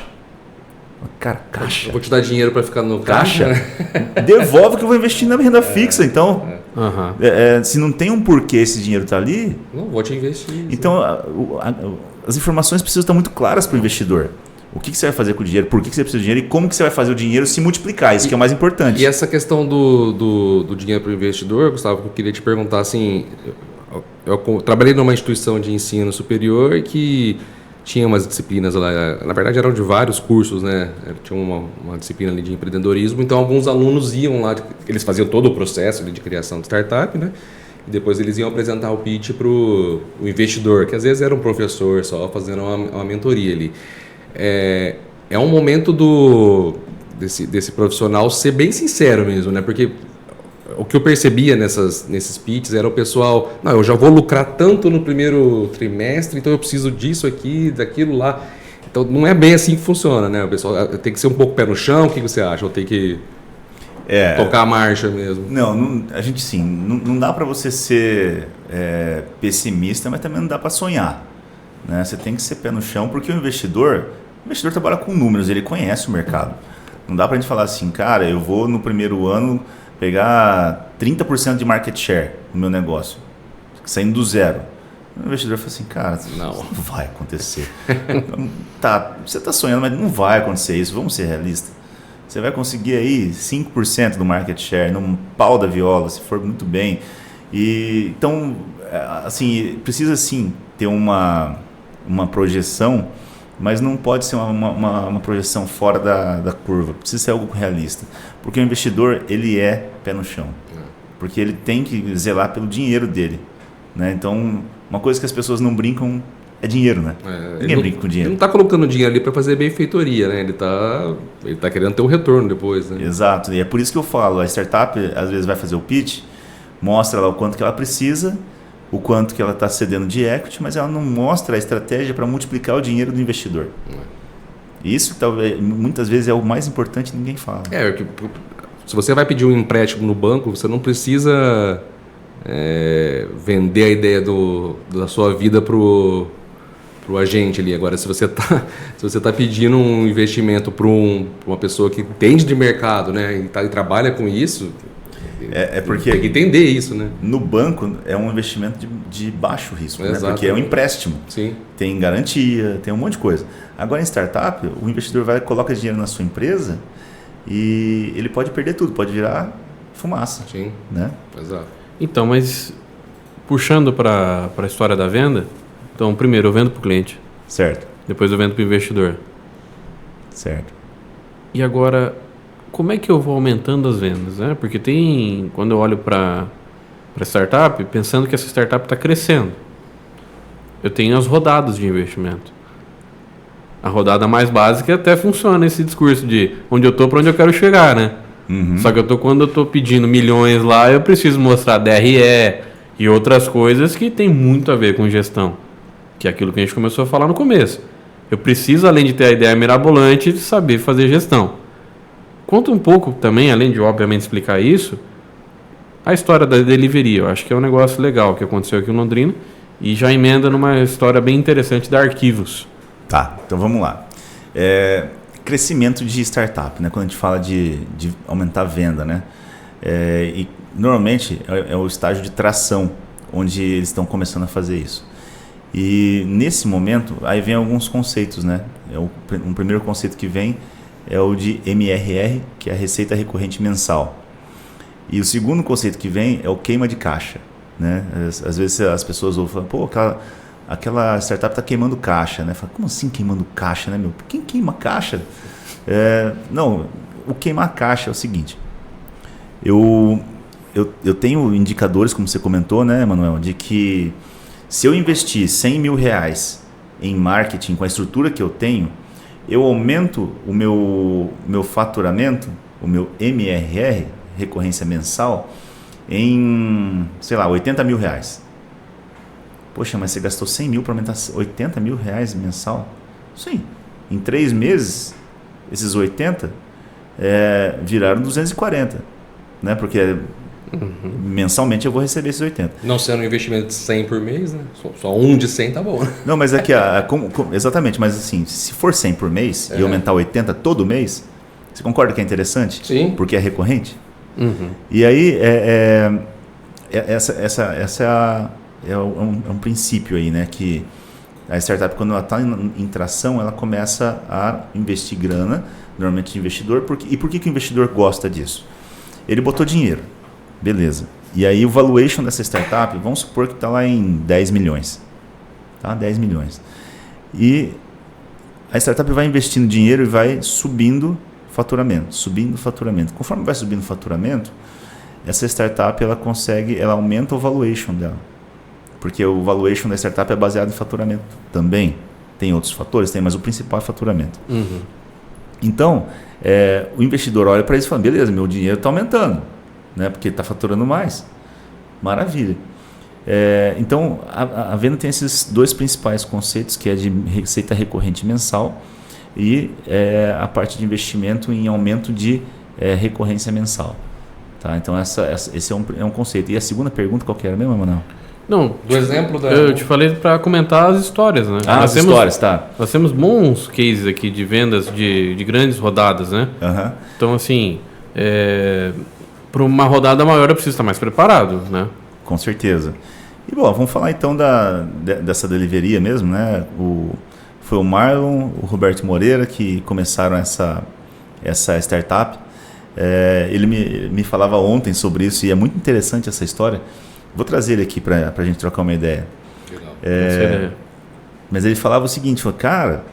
Cara, caixa. Eu vou te dar dinheiro para ficar no caixa. Devolve que eu vou investir na renda fixa. Então, Uhum. Se não tem um porquê esse dinheiro tá ali... Não, vou te investir. Então, as informações precisam estar muito claras para o investidor. O que você vai fazer com o dinheiro, por que você precisa de dinheiro e como que você vai fazer o dinheiro se multiplicar. Isso que é o mais importante. E essa questão do dinheiro para o investidor, Gustavo, eu queria te perguntar assim... Eu trabalhei numa instituição de ensino superior que tinha umas disciplinas lá, na verdade eram de vários cursos, né? Tinha uma disciplina ali de empreendedorismo, então alguns alunos iam lá, eles faziam todo o processo ali de criação de startup, né? E depois eles iam apresentar o pitch para o investidor, que às vezes era um professor só fazendo uma mentoria ali. É um momento desse profissional ser bem sincero mesmo, né? Porque o que eu percebia nesses pitches era o pessoal, não, eu já vou lucrar tanto no primeiro trimestre, então eu preciso disso aqui, daquilo lá. Então não é bem assim que funciona, né? O pessoal tem que ser um pouco pé no chão, o que você acha? Ou tem que tocar a marcha mesmo? Não, a gente sim, não dá para você ser pessimista, mas também não dá para sonhar. Né? Você tem que ser pé no chão, porque o investidor trabalha com números, ele conhece o mercado. Não dá para a gente falar assim, cara, eu vou no primeiro ano pegar 30% de market share no meu negócio, saindo do zero. O investidor fala assim, cara, não vai acontecer. Tá, você está sonhando, mas não vai acontecer isso, vamos ser realistas. Você vai conseguir aí 5% do market share, num pau da viola, se for muito bem. Então, assim, precisa sim ter uma projeção, mas não pode ser uma projeção fora da curva. Precisa ser algo realista. Porque o investidor, ele é pé no chão. Porque ele tem que zelar pelo dinheiro dele. Né? Então, uma coisa que as pessoas não brincam é dinheiro, né? Ninguém brinca com dinheiro. Ele não está colocando dinheiro ali para fazer benfeitoria, né? Ele tá querendo ter um retorno depois. Né? Exato. E é por isso que eu falo, a startup, às vezes, vai fazer o pitch, mostra lá o quanto que ela precisa, o quanto que ela está cedendo de equity, mas ela não mostra a estratégia para multiplicar o dinheiro do investidor. Isso talvez muitas vezes é o mais importante e ninguém fala. Se você vai pedir um empréstimo no banco, você não precisa vender a ideia da sua vida pro agente ali. Agora, se você tá pedindo um investimento para uma pessoa que entende de mercado, né, e trabalha com isso, porque tem que entender isso, né? No banco é um investimento de baixo risco, né? Porque é um empréstimo. Sim. Tem garantia, tem um monte de coisa. Agora em startup, o investidor coloca dinheiro na sua empresa e ele pode perder tudo, pode virar fumaça. Sim. Né? Exato. Então, mas puxando para a história da venda, então primeiro eu vendo para o cliente. Certo. Depois eu vendo para o investidor. Certo. E agora, como é que eu vou aumentando as vendas? Né? Porque quando eu olho para startup, pensando que essa startup está crescendo, eu tenho as rodadas de investimento. A rodada mais básica até funciona esse discurso de onde eu estou para onde eu quero chegar, né? Uhum. Só que quando eu estou pedindo milhões lá, eu preciso mostrar DRE e outras coisas que tem muito a ver com gestão, que é aquilo que a gente começou a falar no começo. Eu preciso, além de ter a ideia mirabolante, de saber fazer gestão. Conta um pouco também, além de obviamente explicar isso, a história da delivery. Eu acho que é um negócio legal que aconteceu aqui em Londrina e já emenda numa história bem interessante da Arquivos. Tá, então vamos lá. Crescimento de startup, né? Quando a gente fala de aumentar a venda, né? E normalmente é o estágio de tração, onde eles estão começando a fazer isso. E nesse momento, aí vem alguns conceitos, né? Um primeiro conceito que vem é o de MRR, que é a Receita Recorrente Mensal. E o segundo conceito que vem é o queima de caixa, né? Às vezes as pessoas ouvem, pô, aquela startup está queimando caixa, né? Fala, como assim queimando caixa, né, meu? Quem queima caixa? Não, o queimar caixa é o seguinte, eu tenho indicadores, como você comentou, né, Manuel, de que se eu investir 100 mil reais em marketing com a estrutura que eu tenho, eu aumento o meu faturamento, o meu MRR, recorrência mensal, em, sei lá, 80 mil reais. Poxa, mas você gastou 100 mil para aumentar 80 mil reais mensal? Sim. Em 3 meses, esses 80 viraram 240, né? Porque mensalmente eu vou receber esses 80. Não sendo um investimento de 100 por mês, né? Só um de 100 tá bom. Não, mas é que exatamente, mas assim, se for 100 por mês e aumentar 80 todo mês, você concorda que é interessante? Sim. Porque é recorrente? E aí, essa é um princípio aí, né? Que a startup, quando ela está em tração, ela começa a investir grana, normalmente de investidor. E por que o investidor gosta disso? Ele botou dinheiro, beleza. E aí o valuation dessa startup, vamos supor que está lá em 10 milhões. Tá? 10 milhões. E a startup vai investindo dinheiro e vai subindo faturamento. Conforme vai subindo o faturamento, essa startup ela aumenta o valuation dela. Porque o valuation da startup é baseado em faturamento também. Tem outros fatores, mas o principal é faturamento. Então, o investidor olha para isso e fala, beleza, meu dinheiro está aumentando, né? Porque está faturando mais. Maravilha. Então, a venda tem esses dois principais conceitos, que é de receita recorrente mensal e a parte de investimento em aumento de recorrência mensal. Tá? Então, esse é um conceito. E a segunda pergunta, qual que era mesmo, Manuel? Não, do exemplo da... Eu te falei para comentar as histórias, né? Histórias, tá. Nós temos bons cases aqui de vendas de grandes rodadas, né? Então, assim, para uma rodada maior eu preciso estar mais preparado, né? Com certeza. E, bom, vamos falar então dessa deliveria mesmo, né? Foi o Marlon, o Roberto Moreira que começaram essa startup. Ele me falava ontem sobre isso e é muito interessante essa história. Vou trazer ele aqui para a gente trocar uma ideia. Legal. Mas ele falava o seguinte, cara,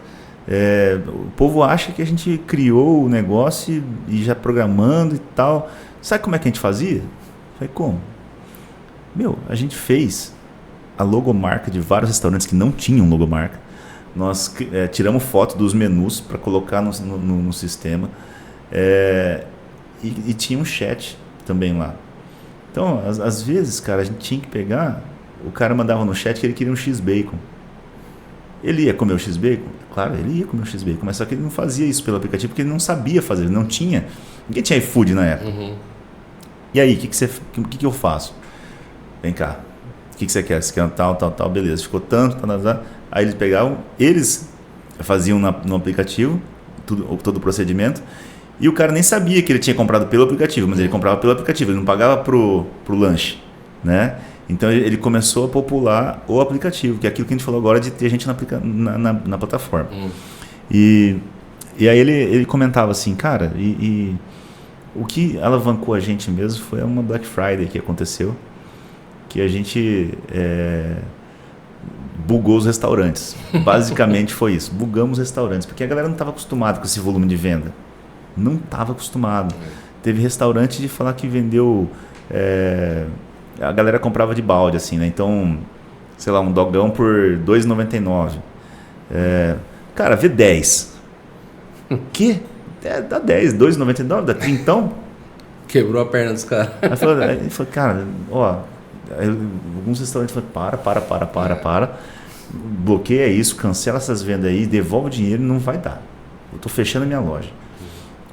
o povo acha que a gente criou o negócio e já programando e tal. Sabe como é que a gente fazia? Eu falei, como? A gente fez a logomarca de vários restaurantes que não tinham logomarca. Nós tiramos foto dos menus para colocar no sistema. E tinha um chat também lá. Então, às vezes, cara, a gente tinha que pegar... O cara mandava no chat que ele queria um X-Bacon. Ele ia comer o X-Bacon? Claro, ele ia comer o X-Bacon, mas só que ele não fazia isso pelo aplicativo porque ele não sabia fazer, ele não tinha... Ninguém tinha iFood na época. E aí, o que eu faço? Vem cá, o que você quer? Você quer tal, beleza. Ficou tanto, aí eles pegavam, eles faziam no aplicativo todo o procedimento. E o cara nem sabia que ele tinha comprado pelo aplicativo, mas ele comprava pelo aplicativo, ele não pagava pro lanche, né? Então ele começou a popular o aplicativo, que é aquilo que a gente falou agora de ter gente na plataforma. E aí ele comentava assim, cara, e o que alavancou a gente mesmo foi uma Black Friday que aconteceu, que a gente bugou os restaurantes. Basicamente foi isso, bugamos os restaurantes, porque a galera não estava acostumada com esse volume de venda. Não estava acostumado. Teve restaurante de falar que vendeu... a galera comprava de balde, assim, né? Então, sei lá, um dogão por R$ 2,99. Cara, vê 10. Que? Dá 10, R$ 2,99, dá 30. Quebrou a perna dos caras. Aí ele falou, cara, alguns restaurantes falaram, para. Bloqueia isso, cancela essas vendas aí, devolve o dinheiro, não vai dar. Eu tô fechando a minha loja.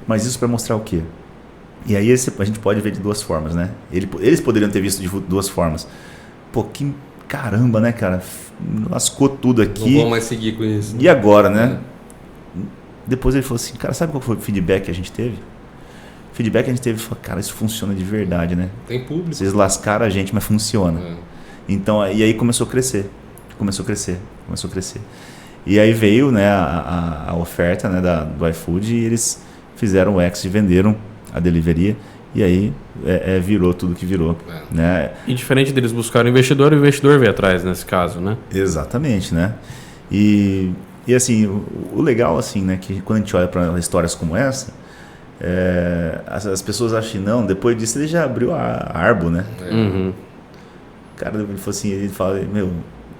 Mas isso para mostrar o quê? E aí a gente pode ver de duas formas, né? Eles poderiam ter visto de duas formas. Pô, que caramba, né, cara? Lascou tudo aqui. Não vou mais seguir com isso. E agora, né? Depois ele falou assim, cara, sabe qual foi o feedback que a gente teve? feedback que a gente teve, falou, cara, isso funciona de verdade, né? Tem público. Vocês lascaram a gente, mas funciona. Então, e aí começou a crescer. E aí veio, né, a oferta, né, do iFood e eles fizeram o X e venderam a delivery. E aí virou tudo que virou. Né? E diferente deles buscarem o investidor veio atrás nesse caso, né? Exatamente, né? E assim, o legal, assim, né, que quando a gente olha para histórias como essa, as pessoas acham que não, depois disso ele já abriu a Arbo, né? Uhum. Cara, ele falou assim, ele fala,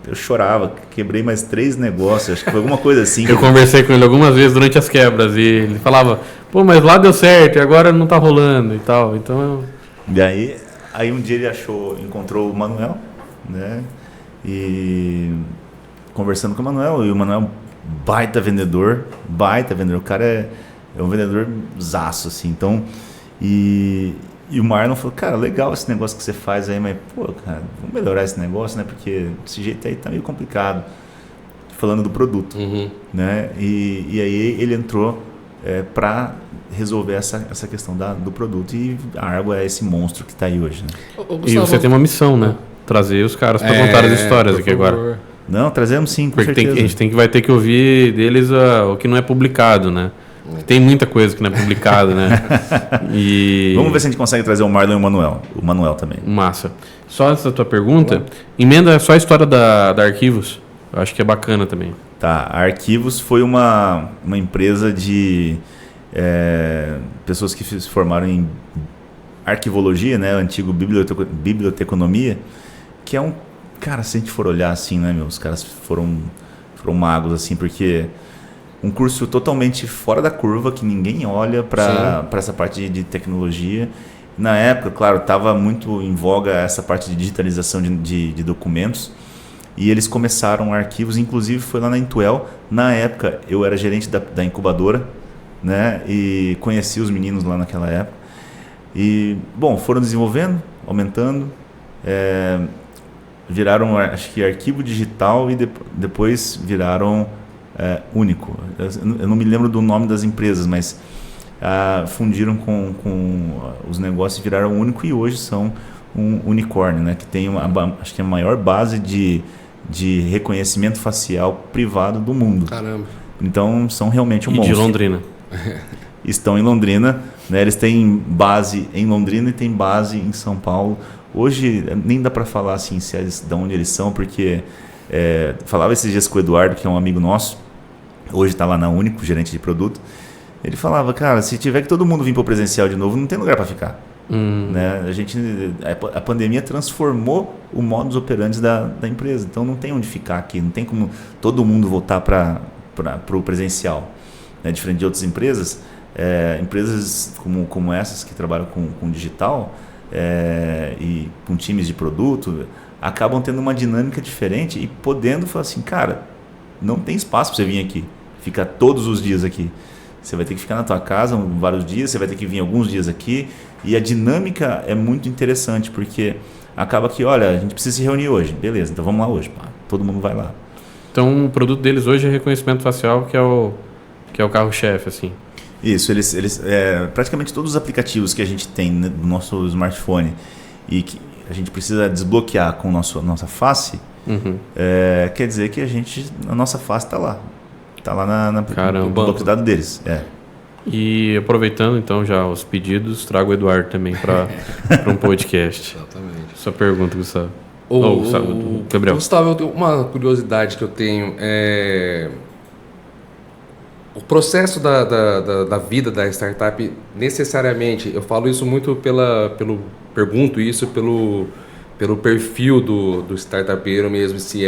eu chorava, quebrei mais 3 negócios, acho que foi alguma coisa assim. Eu conversei com ele algumas vezes durante as quebras e ele falava, pô, mas lá deu certo e agora não tá rolando e tal, então... E aí um dia ele encontrou o Manuel, né, e conversando com o Manuel, e o Manuel baita vendedor, o cara é um vendedor zaço, assim, então, e o Marlon falou, cara, legal esse negócio que você faz aí, mas, pô, cara, vamos melhorar esse negócio, né? Porque desse jeito aí tá meio complicado. Falando do produto, né? E aí ele entrou para resolver essa questão do produto. E a Argo é esse monstro que tá aí hoje, né? E você tem uma missão, né? Trazer os caras para contar as histórias aqui agora. Não, trazemos sim, com porque certeza. A gente vai ter que ouvir deles o que não é publicado, né? Tem muita coisa que não é publicada, né? Vamos ver se a gente consegue trazer o Marlon e o Manuel também. Massa. Só antes da tua pergunta, emenda só a história da Arquivos. Eu acho que é bacana também. Tá, a Arquivos foi uma empresa de pessoas que se formaram em arquivologia, né? O antigo biblioteconomia, que é cara, se a gente for olhar assim, né, os caras foram magos, assim, porque... Um curso totalmente fora da curva, que ninguém olha para essa parte de tecnologia. Na época, claro, estava muito em voga essa parte de digitalização de documentos. E eles começaram arquivos, inclusive foi lá na Intuel. Na época, eu era gerente da incubadora, né? E conheci os meninos lá naquela época. E, bom, foram desenvolvendo, aumentando. Viraram, acho que, arquivo digital e depois viraram... único. Eu não me lembro do nome das empresas, mas fundiram com os negócios e viraram único e hoje são um unicórnio, né? Que tem acho que a maior base de reconhecimento facial privado do mundo. Caramba. Então são realmente um monstro. E de Londrina. Estão em Londrina, né? Eles têm base em Londrina e têm base em São Paulo. Hoje nem dá para falar assim de onde eles são, porque falava esses dias com o Eduardo, que é um amigo nosso, hoje está lá na Único, gerente de produto. Ele falava, cara, se tiver que todo mundo vir para o presencial de novo, não tem lugar para ficar. Né? A pandemia transformou o modus operandi da empresa, então não tem onde ficar aqui, não tem como todo mundo voltar para o presencial. Né? Diferente de outras empresas, empresas como essas que trabalham com digital e com times de produto, acabam tendo uma dinâmica diferente e podendo falar assim, cara, não tem espaço para você vir aqui, ficar todos os dias aqui. Você vai ter que ficar na tua casa vários dias, você vai ter que vir alguns dias aqui. E a dinâmica é muito interessante, porque acaba que, olha, a gente precisa se reunir hoje. Beleza, então vamos lá hoje. Pá, todo mundo vai lá. Então o produto deles hoje é reconhecimento facial, que é o carro-chefe, assim. Isso, eles praticamente todos os aplicativos que a gente tem no nosso smartphone e que a gente precisa desbloquear com nossa face, quer dizer que a nossa face está lá. Está lá no banco de dados deles. E aproveitando então já os pedidos, trago o Eduardo também para um podcast. Exatamente. Sua pergunta, Gustavo. Gabriel. Gustavo, uma curiosidade que eu tenho o processo da vida da startup, necessariamente, eu falo isso muito pergunto isso pelo perfil do startupeiro mesmo, se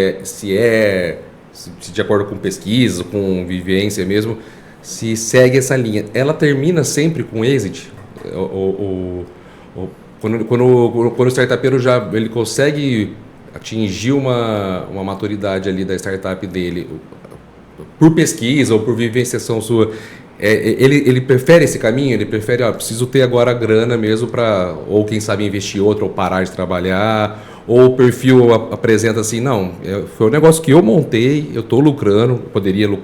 de acordo com pesquisa, com vivência mesmo, se segue essa linha. Ela termina sempre com exit? Quando o startupeiro ele consegue atingir uma maturidade ali da startup dele, por pesquisa ou por vivenciação sua, ele prefere esse caminho? Ele prefere, preciso ter agora a grana mesmo para, ou quem sabe investir outra, ou parar de trabalhar, ou o perfil apresenta assim, não, foi um negócio que eu montei, eu estou lucrando, poderia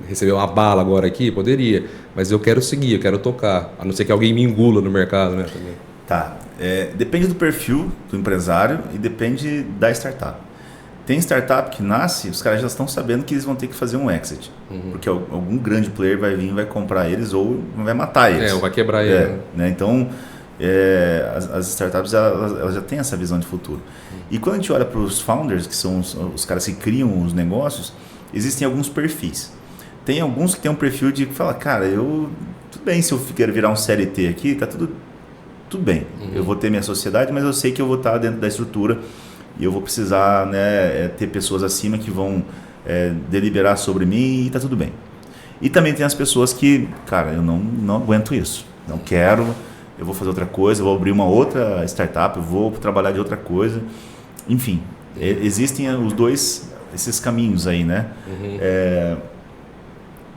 receber uma bala agora aqui? Poderia, mas eu quero seguir, eu quero tocar, a não ser que alguém me engula no mercado, né? Também. Tá, depende do perfil do empresário e depende da startup. Tem startup que nasce, os caras já estão sabendo que eles vão ter que fazer um exit, porque algum grande player vai vir, vai comprar eles ou vai matar eles. Ou vai quebrar eles. Né? Então, as startups elas já têm essa visão de futuro. E quando a gente olha para os founders, que são os caras que criam os negócios, existem alguns perfis. Tem alguns que têm um perfil de falar, cara, tudo bem se eu quero virar um CLT aqui, tá tudo bem. Eu vou ter minha sociedade, mas eu sei que eu vou estar dentro da estrutura e eu vou precisar, né, ter pessoas acima que vão deliberar sobre mim e tá tudo bem. E também tem as pessoas que, cara, eu não aguento isso, não quero, eu vou fazer outra coisa, eu vou abrir uma outra startup, eu vou trabalhar de outra coisa. Enfim, existem esses caminhos aí, né?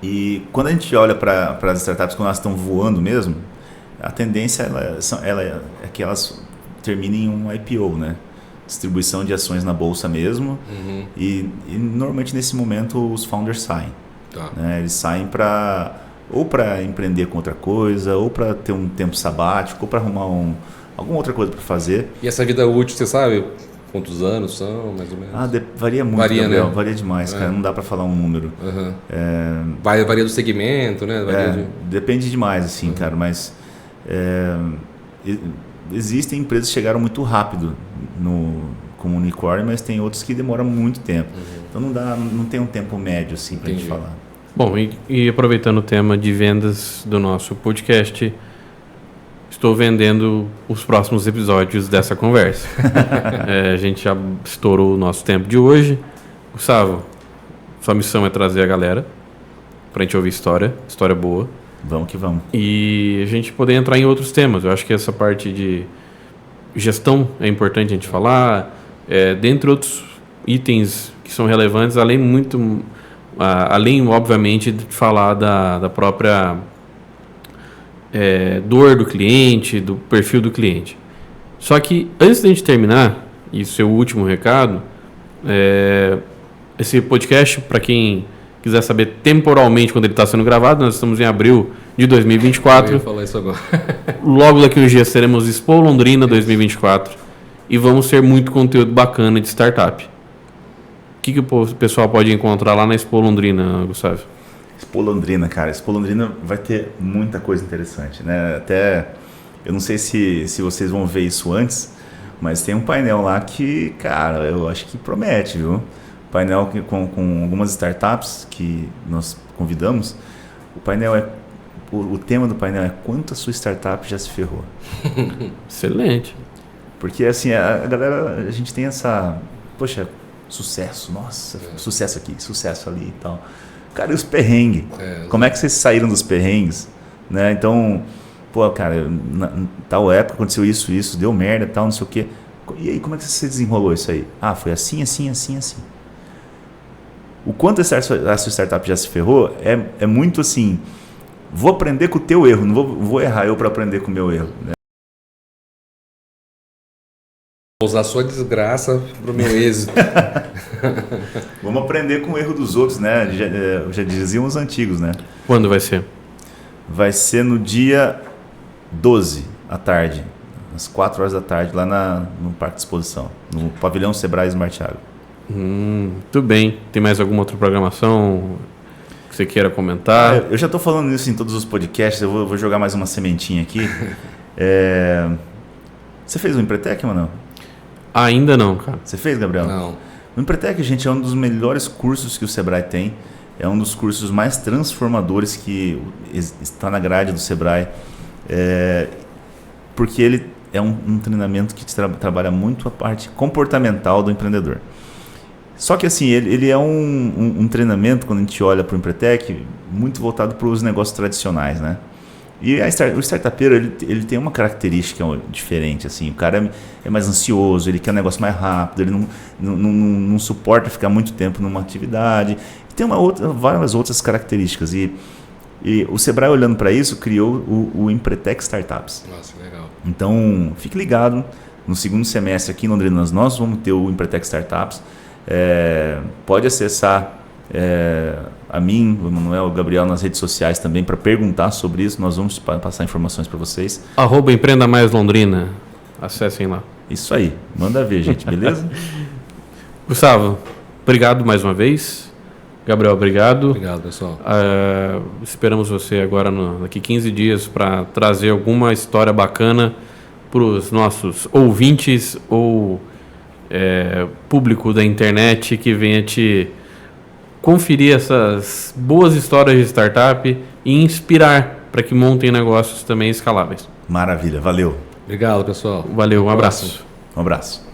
E quando a gente olha para as startups, quando elas estão voando mesmo, a tendência é que elas terminem em um IPO, né? Distribuição de ações na bolsa mesmo. E normalmente nesse momento os founders saem. Tá. Né? Eles saem ou para empreender com outra coisa, ou para ter um tempo sabático, ou para arrumar alguma outra coisa para fazer. E essa vida útil, você sabe quantos anos são, mais ou menos? Varia muito, Gabriel, né? Varia demais, cara. Não dá para falar um número. Varia do segmento, né? Depende demais, assim, cara, mas existem empresas que chegaram muito rápido como unicórnio, mas tem outros que demoram muito tempo. Então não tem um tempo médio assim para a gente falar. Bom, e aproveitando o tema de vendas do nosso podcast, estou vendendo os próximos episódios dessa conversa. A gente já estourou o nosso tempo de hoje. Gustavo, sua missão é trazer a galera para a gente ouvir história boa. Vamos que vamos. E a gente poder entrar em outros temas. Eu acho que essa parte de gestão é importante a gente falar. Dentre outros itens que são relevantes, além obviamente, de falar da própria dor do cliente, do perfil do cliente. Só que, antes de a gente terminar, e seu último recado, esse podcast, para quem quiser saber temporalmente quando ele está sendo gravado, nós estamos em abril de 2024. Eu ia falar isso agora. Logo daqui uns dias seremos Expo Londrina 2024 e vamos ter muito conteúdo bacana de startup. O que o pessoal pode encontrar lá na Expo Londrina, Gustavo? Expo Londrina, cara. Expo Londrina vai ter muita coisa interessante, né? Até, eu não sei se vocês vão ver isso antes, mas tem um painel lá que, cara, eu acho que promete, viu? Painel com algumas startups que nós convidamos. O tema do painel é quanto a sua startup já se ferrou. Excelente. Porque assim, a gente tem essa, poxa, sucesso, nossa, sucesso aqui, sucesso ali e tal. Cara, e os perrengues? Como é que vocês saíram dos perrengues? Né? Então, pô, cara, em tal época aconteceu isso, deu merda, tal, não sei o quê. E aí, como é que você desenrolou isso aí? Foi assim. O quanto a sua startup já se ferrou é muito assim, vou aprender com o teu erro, não vou errar eu para aprender com o meu erro. Né? Vou usar a sua desgraça para o meu êxito. Vamos aprender com o erro dos outros, né? Já diziam os antigos, né? Quando vai ser? Vai ser no dia 12 à tarde, às 4 horas da tarde, lá no Parque de Exposição, no Pavilhão Sebrae Smart Agro. Muito bem. Tem mais alguma outra programação que você queira comentar? Eu já estou falando isso em todos os podcasts, eu vou jogar mais uma sementinha aqui. Você fez o Empretec, mano? Ainda não, cara. Você fez, Gabriel? Não. O Empretec, gente, é um dos melhores cursos que o Sebrae tem. É um dos cursos mais transformadores que está na grade do Sebrae. Porque ele é um treinamento que trabalha muito a parte comportamental do empreendedor. Só que assim, ele é um treinamento, quando a gente olha para o Empretec, muito voltado para os negócios tradicionais, né? E o startupeiro, ele tem uma característica diferente, assim, o cara é mais ansioso, ele quer um negócio mais rápido, ele não suporta ficar muito tempo numa atividade, tem várias outras características, e o Sebrae, olhando para isso, criou o Empretec Startups. Nossa, legal. Então, fique ligado, no segundo semestre aqui em Londrina, nós vamos ter o Empretec Startups. Pode acessar a mim, o Emanuel, o Gabriel nas redes sociais também para perguntar sobre isso. Nós vamos passar informações para vocês. @Empreenda Mais Londrina. Acessem lá. Isso aí. Manda ver, gente. Beleza? Gustavo, obrigado mais uma vez. Gabriel, obrigado. Obrigado, pessoal. Esperamos você agora daqui 15 dias para trazer alguma história bacana para os nossos ouvintes ou público da internet que venha te conferir essas boas histórias de startup e inspirar para que montem negócios também escaláveis. Maravilha. Valeu. Obrigado, pessoal. Valeu, um abraço. Um abraço.